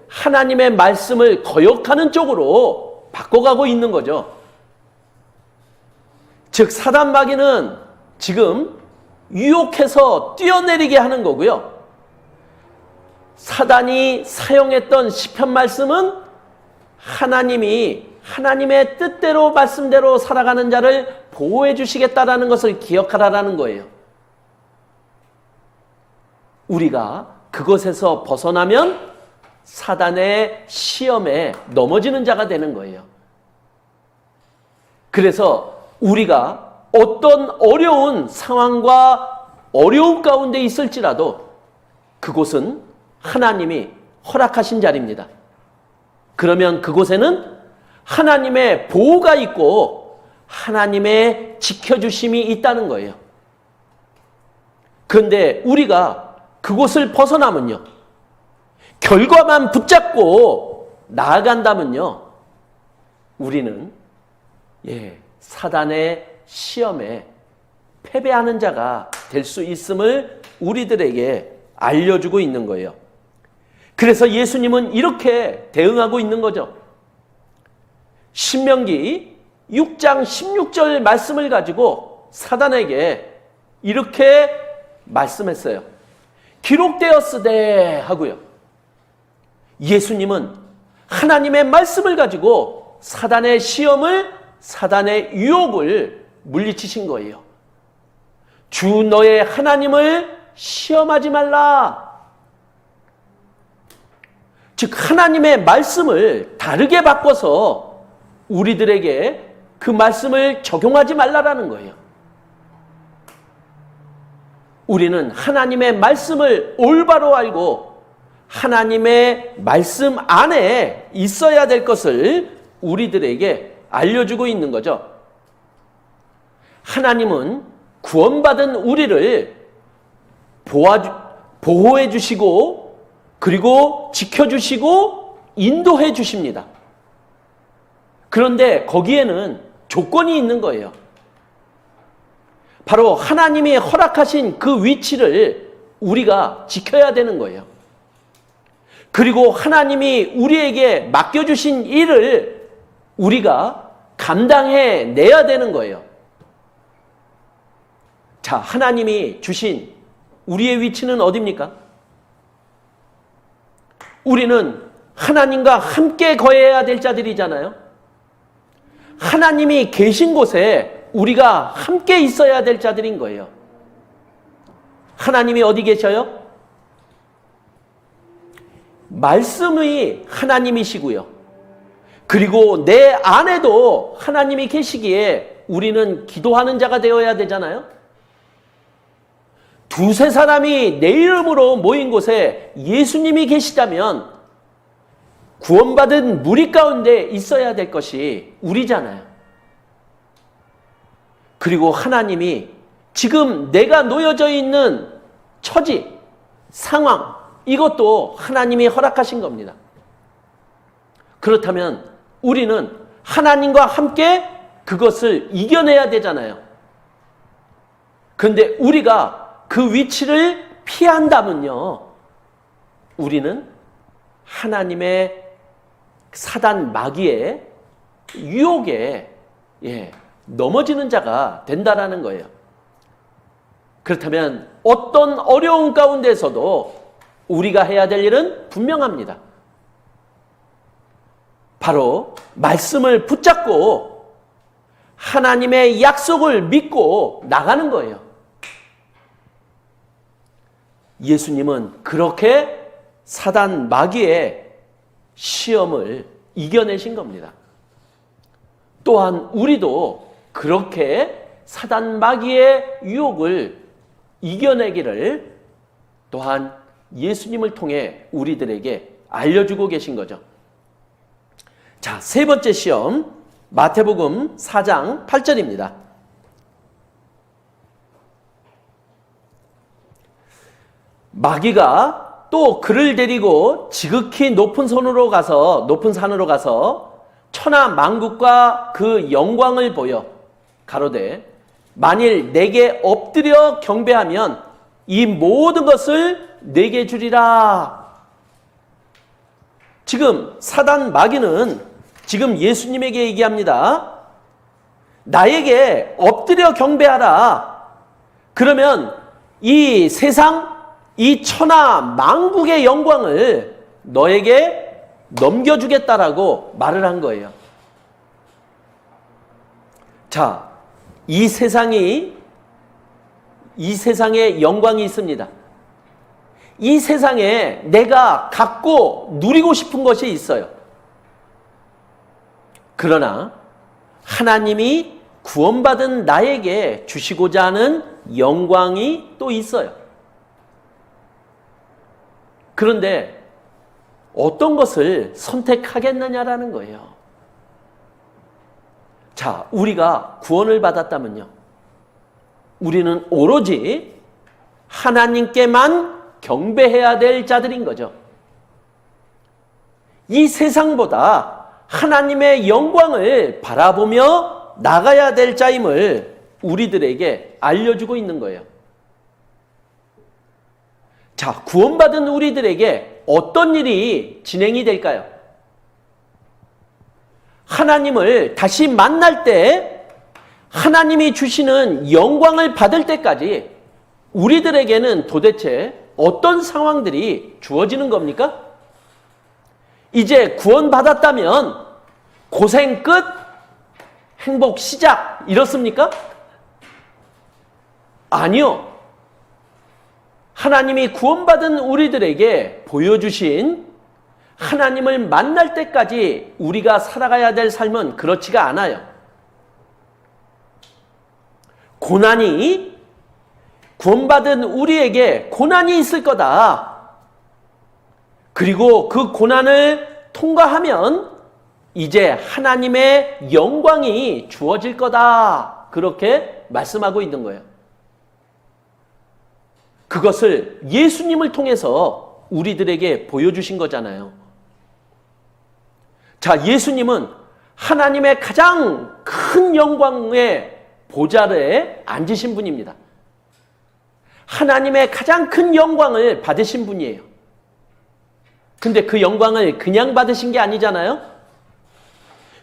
하나님의 말씀을 거역하는 쪽으로 바꿔가고 있는 거죠. 즉 사단 마귀는 지금 유혹해서 뛰어내리게 하는 거고요. 사단이 사용했던 시편 말씀은 하나님이 하나님의 뜻대로 말씀대로 살아가는 자를 보호해 주시겠다라는 것을 기억하라라는 거예요. 우리가 그것에서 벗어나면 사단의 시험에 넘어지는 자가 되는 거예요. 그래서 우리가 어떤 어려운 상황과 어려움 가운데 있을지라도 그곳은 하나님이 허락하신 자리입니다. 그러면 그곳에는 하나님의 보호가 있고 하나님의 지켜주심이 있다는 거예요. 그런데 우리가 그곳을 벗어나면요, 결과만 붙잡고 나아간다면요, 우리는 사단의 시험에 패배하는 자가 될 수 있음을 우리들에게 알려주고 있는 거예요. 그래서 예수님은 이렇게 대응하고 있는 거죠. 신명기 6장 16절 말씀을 가지고 사단에게 이렇게 말씀했어요. 기록되었으되 하고요. 예수님은 하나님의 말씀을 가지고 사단의 시험을 사단의 유혹을 물리치신 거예요. 주 너의 하나님을 시험하지 말라. 즉 하나님의 말씀을 다르게 바꿔서 우리들에게 그 말씀을 적용하지 말라라는 거예요. 우리는 하나님의 말씀을 올바로 알고 하나님의 말씀 안에 있어야 될 것을 우리들에게 알려주고 있는 거죠. 하나님은 구원받은 우리를 보호해 주시고 그리고 지켜주시고 인도해 주십니다. 그런데 거기에는 조건이 있는 거예요. 바로 하나님이 허락하신 그 위치를 우리가 지켜야 되는 거예요. 그리고 하나님이 우리에게 맡겨주신 일을 우리가 감당해 내야 되는 거예요. 자, 하나님이 주신 우리의 위치는 어디입니까? 우리는 하나님과 함께 거해야 될 자들이잖아요. 하나님이 계신 곳에 우리가 함께 있어야 될 자들인 거예요. 하나님이 어디 계셔요? 말씀이 하나님이시고요. 그리고 내 안에도 하나님이 계시기에 우리는 기도하는 자가 되어야 되잖아요. 두세 사람이 내 이름으로 모인 곳에 예수님이 계시다면 구원받은 무리 가운데 있어야 될 것이 우리잖아요. 그리고 하나님이 지금 내가 놓여져 있는 처지, 상황, 이것도 하나님이 허락하신 겁니다. 그렇다면 우리는 하나님과 함께 그것을 이겨내야 되잖아요. 그런데 우리가 그 위치를 피한다면요, 우리는 하나님의 사단 마귀의 유혹에 넘어지는 자가 된다라는 거예요. 그렇다면 어떤 어려운 가운데서도 우리가 해야 될 일은 분명합니다. 바로 말씀을 붙잡고 하나님의 약속을 믿고 나가는 거예요. 예수님은 그렇게 사단 마귀의 시험을 이겨내신 겁니다. 또한 우리도 그렇게 사단 마귀의 유혹을 이겨내기를 또한 예수님을 통해 우리들에게 알려주고 계신 거죠. 자, 세 번째 시험, 마태복음 4장 8절입니다. 마귀가 또 그를 데리고 지극히 높은 산으로 가서 천하 만국과 그 영광을 보여 가로되 만일 내게 엎드려 경배하면 이 모든 것을 내게 주리라. 지금 사단 마귀는 지금 예수님에게 얘기합니다. 나에게 엎드려 경배하라. 그러면 이 세상, 이 천하 만국의 영광을 너에게 넘겨주겠다라고 말을 한 거예요. 자, 이 세상에 영광이 있습니다. 이 세상에 내가 갖고 누리고 싶은 것이 있어요. 그러나 하나님이 구원받은 나에게 주시고자 하는 영광이 또 있어요. 그런데 어떤 것을 선택하겠느냐라는 거예요. 자, 우리가 구원을 받았다면요, 우리는 오로지 하나님께만 경배해야 될 자들인 거죠. 이 세상보다 하나님의 영광을 바라보며 나가야 될 자임을 우리들에게 알려주고 있는 거예요. 자, 구원받은 우리들에게 어떤 일이 진행이 될까요? 하나님을 다시 만날 때 하나님이 주시는 영광을 받을 때까지 우리들에게는 도대체 어떤 상황들이 주어지는 겁니까? 이제 구원받았다면 고생 끝, 행복 시작 이렇습니까? 아니요. 하나님이 구원받은 우리들에게 보여주신 하나님을 만날 때까지 우리가 살아가야 될 삶은 그렇지가 않아요. 구원받은 우리에게 고난이 있을 거다. 그리고 그 고난을 통과하면 이제 하나님의 영광이 주어질 거다. 그렇게 말씀하고 있는 거예요. 그것을 예수님을 통해서 우리들에게 보여주신 거잖아요. 자, 예수님은 하나님의 가장 큰 영광의 보좌에 앉으신 분입니다. 하나님의 가장 큰 영광을 받으신 분이에요. 근데 그 영광을 그냥 받으신 게 아니잖아요.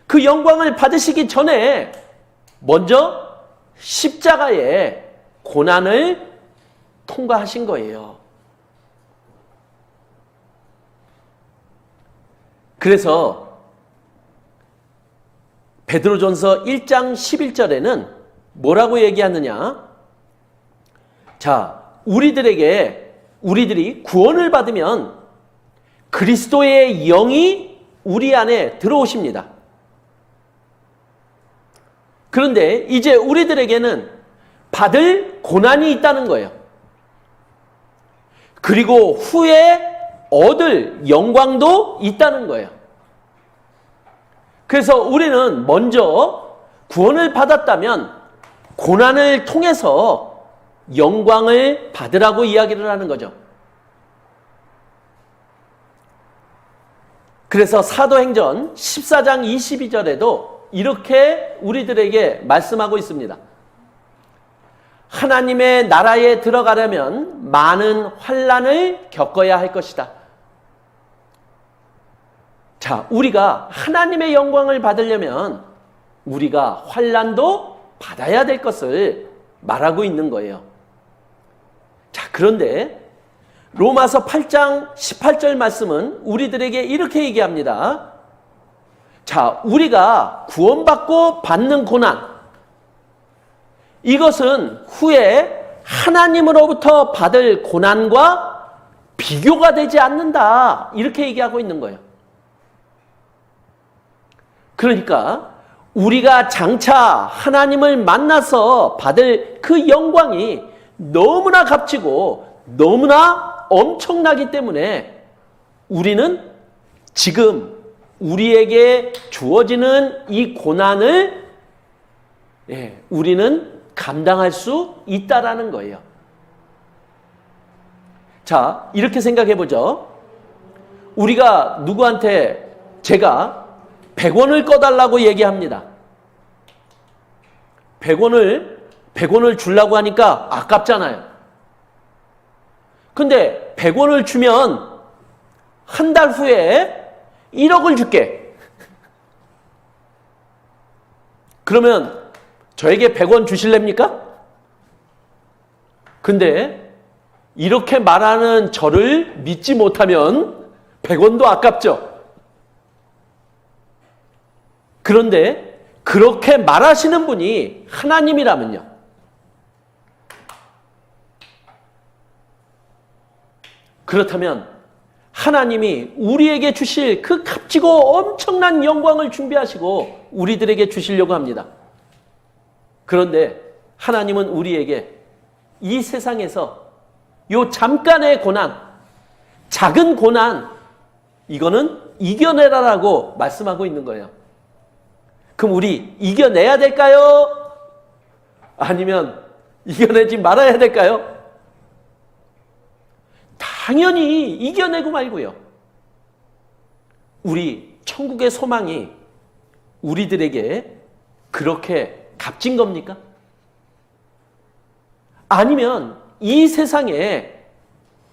그 영광을 받으시기 전에 먼저 십자가의 고난을 통과하신 거예요. 그래서 베드로전서 1장 11절에는 뭐라고 얘기하느냐? 자, 우리들이 구원을 받으면 그리스도의 영이 우리 안에 들어오십니다. 그런데 이제 우리들에게는 받을 고난이 있다는 거예요. 그리고 후에 얻을 영광도 있다는 거예요. 그래서 우리는 먼저 구원을 받았다면 고난을 통해서 영광을 받으라고 이야기를 하는 거죠. 그래서 사도행전 14장 22절에도 이렇게 우리들에게 말씀하고 있습니다. 하나님의 나라에 들어가려면 많은 환난을 겪어야 할 것이다. 자, 우리가 하나님의 영광을 받으려면 우리가 환난도 받아야 될 것을 말하고 있는 거예요. 자, 그런데 로마서 8장 18절 말씀은 우리들에게 이렇게 얘기합니다. 자, 우리가 구원받고 받는 고난, 이것은 후에 하나님으로부터 받을 고난과 비교가 되지 않는다. 이렇게 얘기하고 있는 거예요. 그러니까 우리가 장차 하나님을 만나서 받을 그 영광이 너무나 값지고 너무나 엄청나기 때문에 우리는 지금 우리에게 주어지는 이 고난을 우리는 감당할 수 있다라는 거예요. 자, 이렇게 생각해 보죠. 우리가 누구한테 제가 100원을 꺼달라고 얘기합니다. 100원을 주려고 하니까 아깝잖아요. 근데 100원을 주면 한 달 후에 1억을 줄게. 그러면 저에게 100원 주실랍니까? 근데 이렇게 말하는 저를 믿지 못하면 100원도 아깝죠. 그런데 그렇게 말하시는 분이 하나님이라면요. 그렇다면 하나님이 우리에게 주실 그 값지고 엄청난 영광을 준비하시고 우리들에게 주시려고 합니다. 그런데 하나님은 우리에게 이 세상에서 요 잠깐의 고난, 작은 고난, 이거는 이겨내라라고 말씀하고 있는 거예요. 그럼 우리 이겨내야 될까요? 아니면 이겨내지 말아야 될까요? 당연히 이겨내고 말고요. 우리 천국의 소망이 우리들에게 그렇게 값진 겁니까? 아니면 이 세상에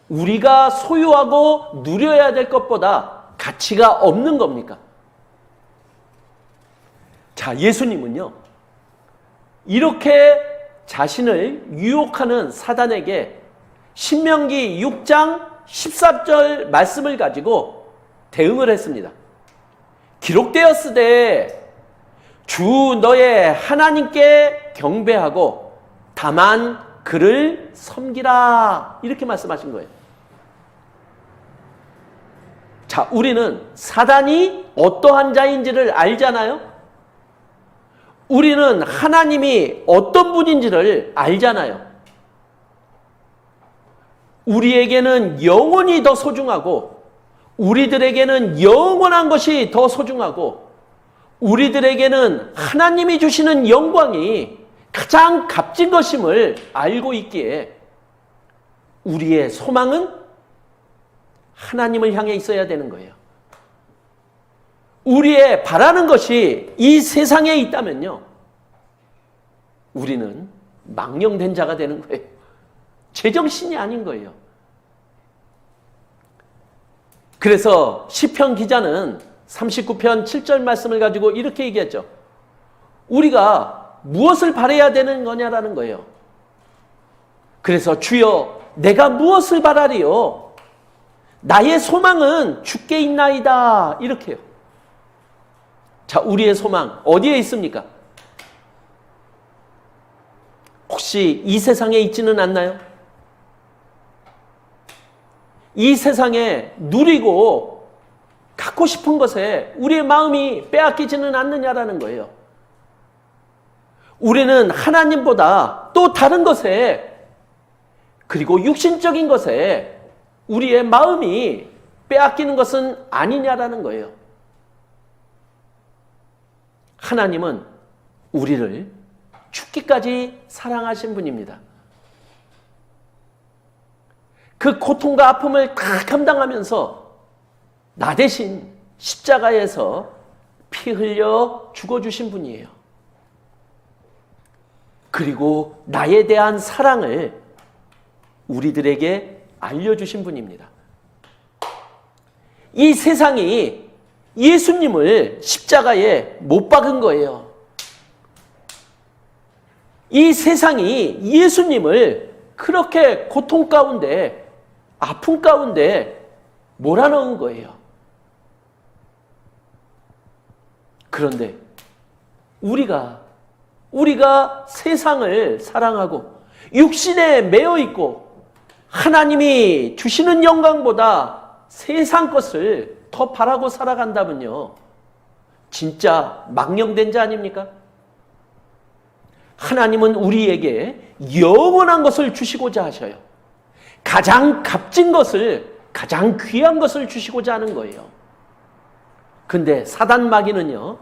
우리가 소유하고 누려야 될 것보다 가치가 없는 겁니까? 자, 예수님은요, 이렇게 자신을 유혹하는 사단에게 신명기 6장 14절 말씀을 가지고 대응을 했습니다. 기록되었으되 주 너의 하나님께 경배하고 다만 그를 섬기라. 이렇게 말씀하신 거예요. 자, 우리는 사단이 어떠한 자인지를 알잖아요? 우리는 하나님이 어떤 분인지를 알잖아요. 우리에게는 영혼이 더 소중하고, 우리들에게는 영원한 것이 더 소중하고, 우리들에게는 하나님이 주시는 영광이 가장 값진 것임을 알고 있기에 우리의 소망은 하나님을 향해 있어야 되는 거예요. 우리의 바라는 것이 이 세상에 있다면요, 우리는 망령된 자가 되는 거예요. 제정신이 아닌 거예요. 그래서 시편 기자는 39편 7절 말씀을 가지고 이렇게 얘기했죠. 우리가 무엇을 바라야 되는 거냐라는 거예요. 그래서 주여 내가 무엇을 바라리요? 나의 소망은 주께 있나이다. 이렇게요. 자, 우리의 소망 어디에 있습니까? 혹시 이 세상에 있지는 않나요? 이 세상에 누리고 갖고 싶은 것에 우리의 마음이 빼앗기지는 않느냐라는 거예요. 우리는 하나님보다 또 다른 것에, 그리고 육신적인 것에 우리의 마음이 빼앗기는 것은 아니냐라는 거예요. 하나님은 우리를 죽기까지 사랑하신 분입니다. 그 고통과 아픔을 다 감당하면서 나 대신 십자가에서 피 흘려 죽어주신 분이에요. 그리고 나에 대한 사랑을 우리들에게 알려주신 분입니다. 이 세상이 예수님을 십자가에 못 박은 거예요. 이 세상이 예수님을 그렇게 고통 가운데, 아픔 가운데 몰아넣은 거예요. 그런데 우리가 세상을 사랑하고 육신에 매여 있고 하나님이 주시는 영광보다 세상 것을 더 바라고 살아간다면요, 진짜 망령된 자 아닙니까? 하나님은 우리에게 영원한 것을 주시고자 하셔요. 가장 값진 것을, 가장 귀한 것을 주시고자 하는 거예요. 근데 사단 마귀는요,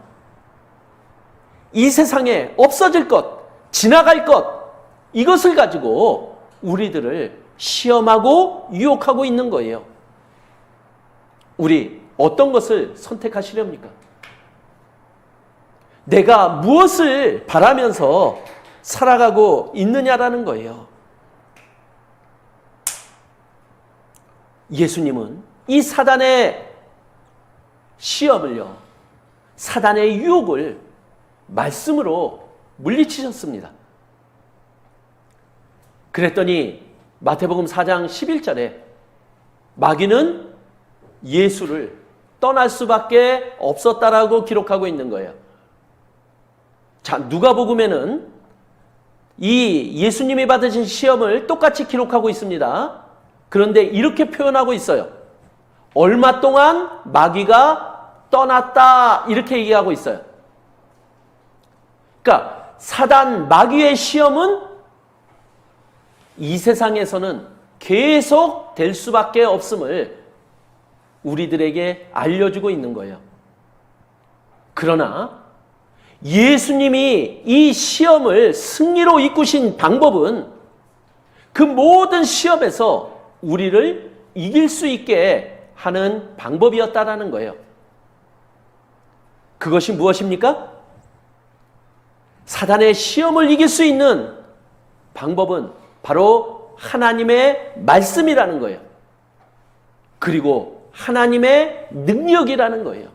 이 세상에 없어질 것, 지나갈 것, 이것을 가지고 우리들을 시험하고 유혹하고 있는 거예요. 우리 어떤 것을 선택하시렵니까? 내가 무엇을 바라면서 살아가고 있느냐라는 거예요. 예수님은 이 사단의 시험을요, 사단의 유혹을 말씀으로 물리치셨습니다. 그랬더니 마태복음 4장 11절에 마귀는 예수를 떠날 수밖에 없었다라고 기록하고 있는 거예요. 자, 누가복음에는 이 예수님이 받으신 시험을 똑같이 기록하고 있습니다. 그런데 이렇게 표현하고 있어요. 얼마 동안 마귀가 떠났다, 이렇게 얘기하고 있어요. 그러니까 사단 마귀의 시험은 이 세상에서는 계속 될 수밖에 없음을 우리들에게 알려주고 있는 거예요. 그러나 예수님이 이 시험을 승리로 이끄신 방법은 그 모든 시험에서 우리를 이길 수 있게 하는 방법이었다라는 거예요. 그것이 무엇입니까? 사단의 시험을 이길 수 있는 방법은 바로 하나님의 말씀이라는 거예요. 그리고 하나님의 능력이라는 거예요.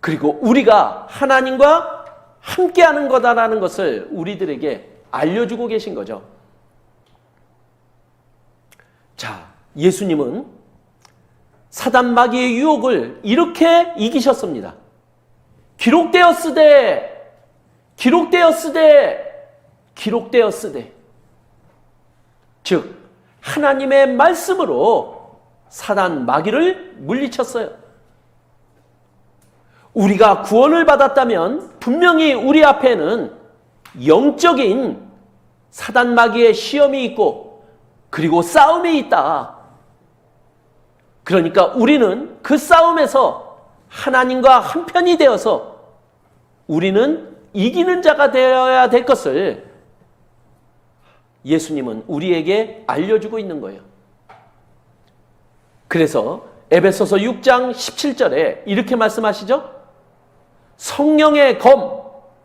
그리고 우리가 하나님과 함께하는 거다라는 것을 우리들에게 알려주고 계신 거죠. 자, 예수님은 사단 마귀의 유혹을 이렇게 이기셨습니다. 기록되었으되, 기록되었으되, 기록되었으되. 즉 하나님의 말씀으로 사단 마귀를 물리쳤어요. 우리가 구원을 받았다면 분명히 우리 앞에는 영적인 사단 마귀의 시험이 있고 그리고 싸움이 있다. 그러니까 우리는 그 싸움에서 하나님과 한편이 되어서 우리는 이기는 자가 되어야 될 것을 예수님은 우리에게 알려주고 있는 거예요. 그래서 에베소서 6장 17절에 이렇게 말씀하시죠. 성령의 검,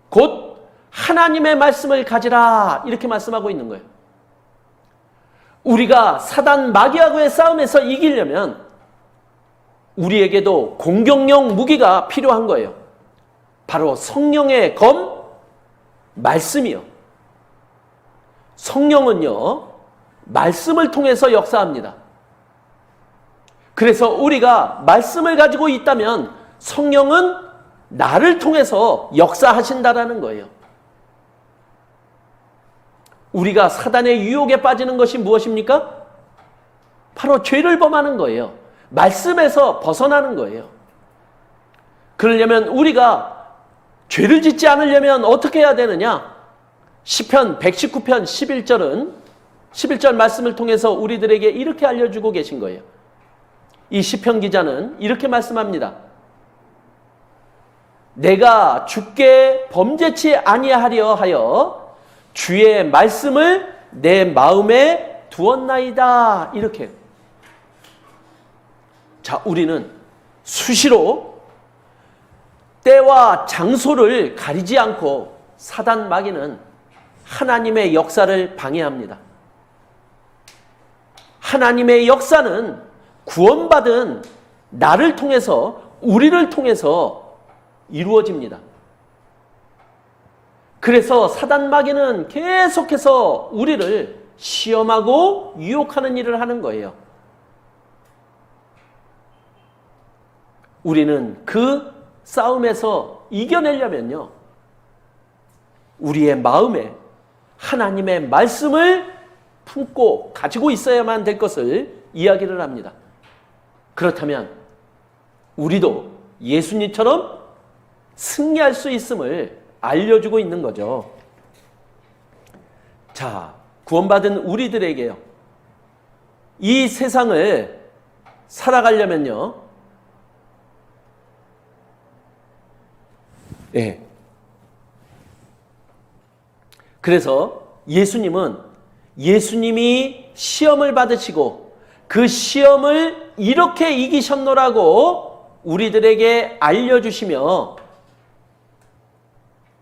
곧 하나님의 말씀을 가지라, 이렇게 말씀하고 있는 거예요. 우리가 사단 마귀하고의 싸움에서 이기려면 우리에게도 공격용 무기가 필요한 거예요. 바로 성령의 검, 말씀이요. 성령은요, 말씀을 통해서 역사합니다. 그래서 우리가 말씀을 가지고 있다면 성령은 나를 통해서 역사하신다라는 거예요. 우리가 사단의 유혹에 빠지는 것이 무엇입니까? 바로 죄를 범하는 거예요. 말씀에서 벗어나는 거예요. 그러려면 우리가 죄를 짓지 않으려면 어떻게 해야 되느냐? 시편 119편 11절 말씀을 통해서 우리들에게 이렇게 알려주고 계신 거예요. 이 시편 기자는 이렇게 말씀합니다. 내가 주께 범죄치 아니하려 하여 주의 말씀을 내 마음에 두었나이다. 이렇게. 자, 우리는 수시로 때와 장소를 가리지 않고 사단 마귀는 하나님의 역사를 방해합니다. 하나님의 역사는 구원받은 나를 통해서, 우리를 통해서 이루어집니다. 그래서 사단 마귀는 계속해서 우리를 시험하고 유혹하는 일을 하는 거예요. 우리는 그 싸움에서 이겨내려면요, 우리의 마음에 하나님의 말씀을 품고 가지고 있어야만 될 것을 이야기를 합니다. 그렇다면 우리도 예수님처럼 승리할 수 있음을 알려주고 있는 거죠. 자, 구원받은 우리들에게요, 이 세상을 살아가려면요, 그래서 예수님이 시험을 받으시고 그 시험을 이렇게 이기셨노라고 우리들에게 알려주시며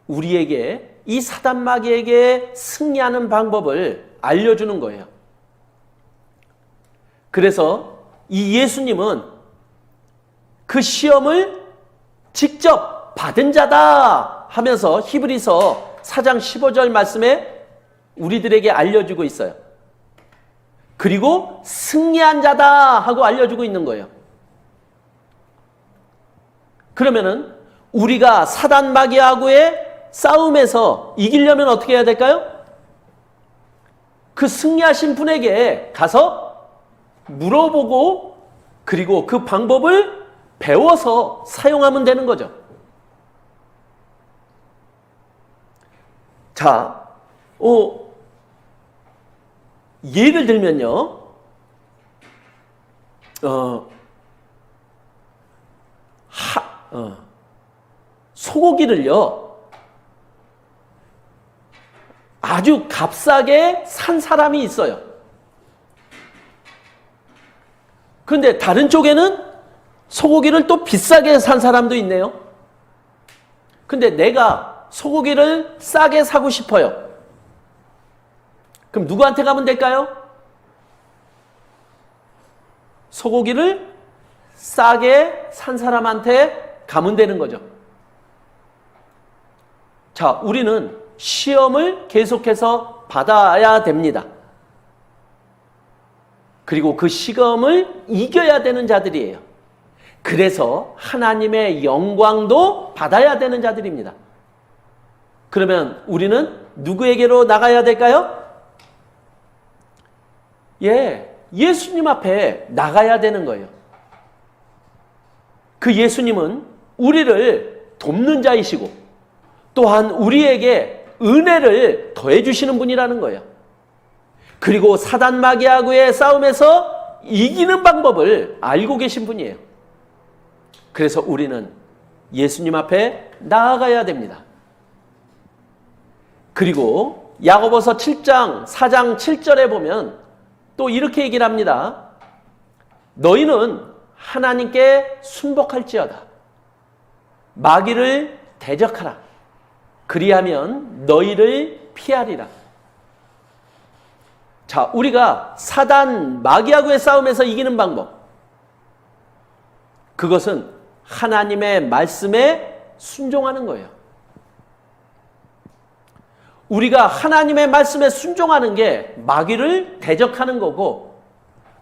우리에게 이 사단 마귀에게 승리하는 방법을 알려주는 거예요. 그래서 이 예수님은 그 시험을 직접 받은 자다 하면서 히브리서 4장 15절 말씀에 우리들에게 알려주고 있어요. 그리고 승리한 자다 하고 알려주고 있는 거예요. 그러면은 우리가 사단 마귀하고의 싸움에서 이기려면 어떻게 해야 될까요? 그 승리하신 분에게 가서 물어보고 그리고 그 방법을 배워서 사용하면 되는 거죠. 자, 예를 들면요, 소고기를요, 아주 값싸게 산 사람이 있어요. 그런데 다른 쪽에는 소고기를 또 비싸게 산 사람도 있네요. 근데 내가 소고기를 싸게 사고 싶어요. 그럼 누구한테 가면 될까요? 소고기를 싸게 산 사람한테 가면 되는 거죠. 자, 우리는 시험을 계속해서 받아야 됩니다. 그리고 그 시험을 이겨야 되는 자들이에요. 그래서 하나님의 영광도 받아야 되는 자들입니다. 그러면 우리는 누구에게로 나가야 될까요? 예수님 앞에 나가야 되는 거예요. 그 예수님은 우리를 돕는 자이시고 또한 우리에게 은혜를 더해 주시는 분이라는 거예요. 그리고 사단 마귀하고의 싸움에서 이기는 방법을 알고 계신 분이에요. 그래서 우리는 예수님 앞에 나아가야 됩니다. 그리고 야고보서 7장 4장 7절에 보면 또 이렇게 얘기를 합니다. 너희는 하나님께 순복할지어다. 마귀를 대적하라. 그리하면 너희를 피하리라. 자, 우리가 사단 마귀하고의 싸움에서 이기는 방법. 그것은 하나님의 말씀에 순종하는 거예요. 우리가 하나님의 말씀에 순종하는 게 마귀를 대적하는 거고,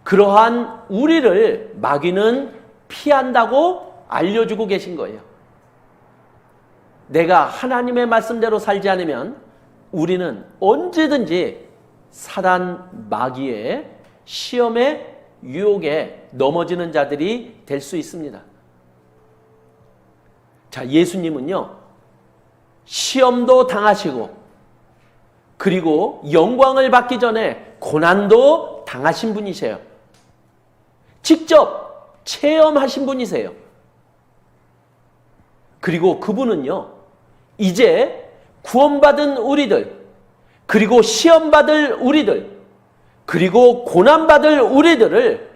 그러한 우리를 마귀는 피한다고 알려주고 계신 거예요. 내가 하나님의 말씀대로 살지 않으면 우리는 언제든지 사단 마귀의 시험의 유혹에 넘어지는 자들이 될 수 있습니다. 자, 예수님은요, 시험도 당하시고 그리고 영광을 받기 전에 고난도 당하신 분이세요. 직접 체험하신 분이세요. 그리고 그분은요, 이제 구원받은 우리들, 그리고 시험받을 우리들, 그리고 고난받을 우리들을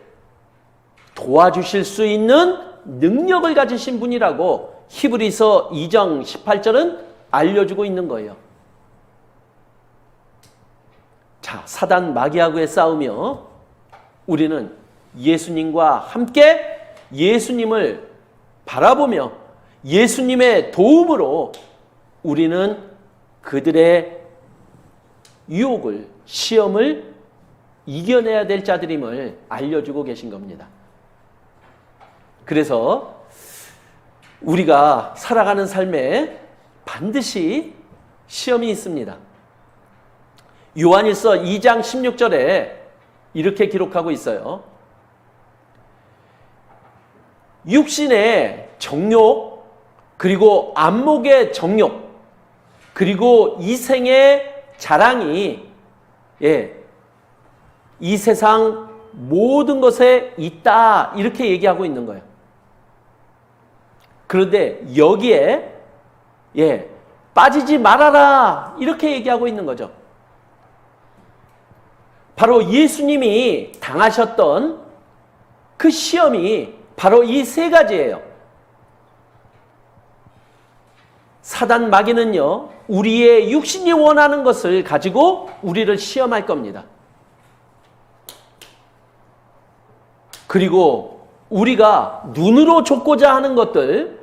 도와주실 수 있는 능력을 가지신 분이라고 히브리서 2장 18절은 알려주고 있는 거예요. 자, 사단 마귀하고의 싸우며 우리는 예수님과 함께 예수님을 바라보며 예수님의 도움으로 우리는 그들의 유혹을, 시험을 이겨내야 될 자들임을 알려주고 계신 겁니다. 그래서 우리가 살아가는 삶에 반드시 시험이 있습니다. 요한일서 2장 16절에 이렇게 기록하고 있어요. 육신의 정욕, 그리고 안목의 정욕, 그리고 이생의 자랑이 이 세상 모든 것에 있다, 이렇게 얘기하고 있는 거예요. 그런데 여기에 빠지지 말아라, 이렇게 얘기하고 있는 거죠. 바로 예수님이 당하셨던 그 시험이 바로 이 세 가지예요. 사단 마귀는요, 우리의 육신이 원하는 것을 가지고 우리를 시험할 겁니다. 그리고 우리가 눈으로 좇고자 하는 것들,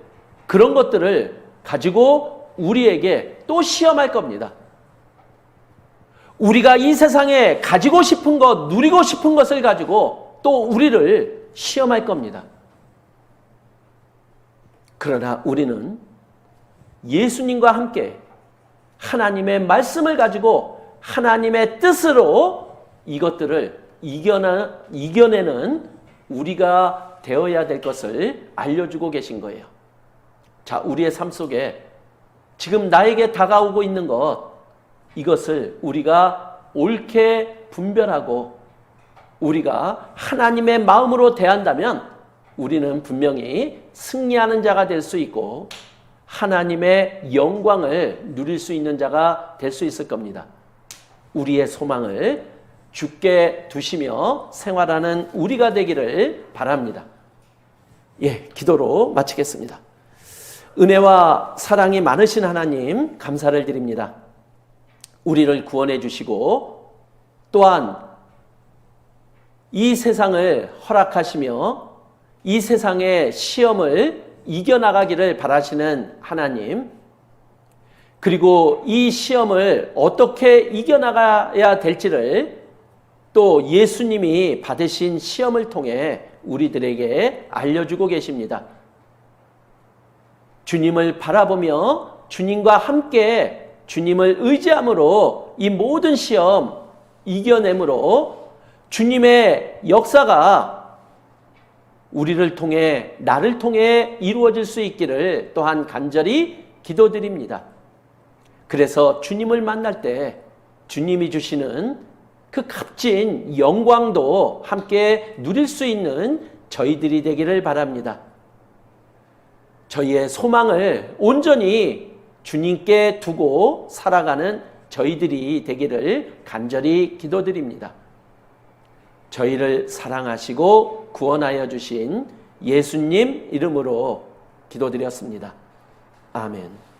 그런 것들을 가지고 우리에게 또 시험할 겁니다. 우리가 이 세상에 가지고 싶은 것, 누리고 싶은 것을 가지고 또 우리를 시험할 겁니다. 그러나 우리는 예수님과 함께 하나님의 말씀을 가지고 하나님의 뜻으로 이것들을 이겨내는 우리가 되어야 될 것을 알려주고 계신 거예요. 자, 우리의 삶 속에 지금 나에게 다가오고 있는 것, 이것을 우리가 옳게 분별하고 우리가 하나님의 마음으로 대한다면 우리는 분명히 승리하는 자가 될 수 있고 하나님의 영광을 누릴 수 있는 자가 될 수 있을 겁니다. 우리의 소망을 주께 두시며 생활하는 우리가 되기를 바랍니다. 기도로 마치겠습니다. 은혜와 사랑이 많으신 하나님, 감사를 드립니다. 우리를 구원해 주시고 또한 이 세상을 허락하시며 이 세상의 시험을 이겨나가기를 바라시는 하나님, 그리고 이 시험을 어떻게 이겨나가야 될지를 또 예수님이 받으신 시험을 통해 우리들에게 알려주고 계십니다. 주님을 바라보며 주님과 함께 주님을 의지함으로 이 모든 시험 이겨내므로 주님의 역사가 우리를 통해, 나를 통해 이루어질 수 있기를 또한 간절히 기도드립니다. 그래서 주님을 만날 때 주님이 주시는 그 값진 영광도 함께 누릴 수 있는 저희들이 되기를 바랍니다. 저희의 소망을 온전히 주님께 두고 살아가는 저희들이 되기를 간절히 기도드립니다. 저희를 사랑하시고 구원하여 주신 예수님 이름으로 기도드렸습니다. 아멘.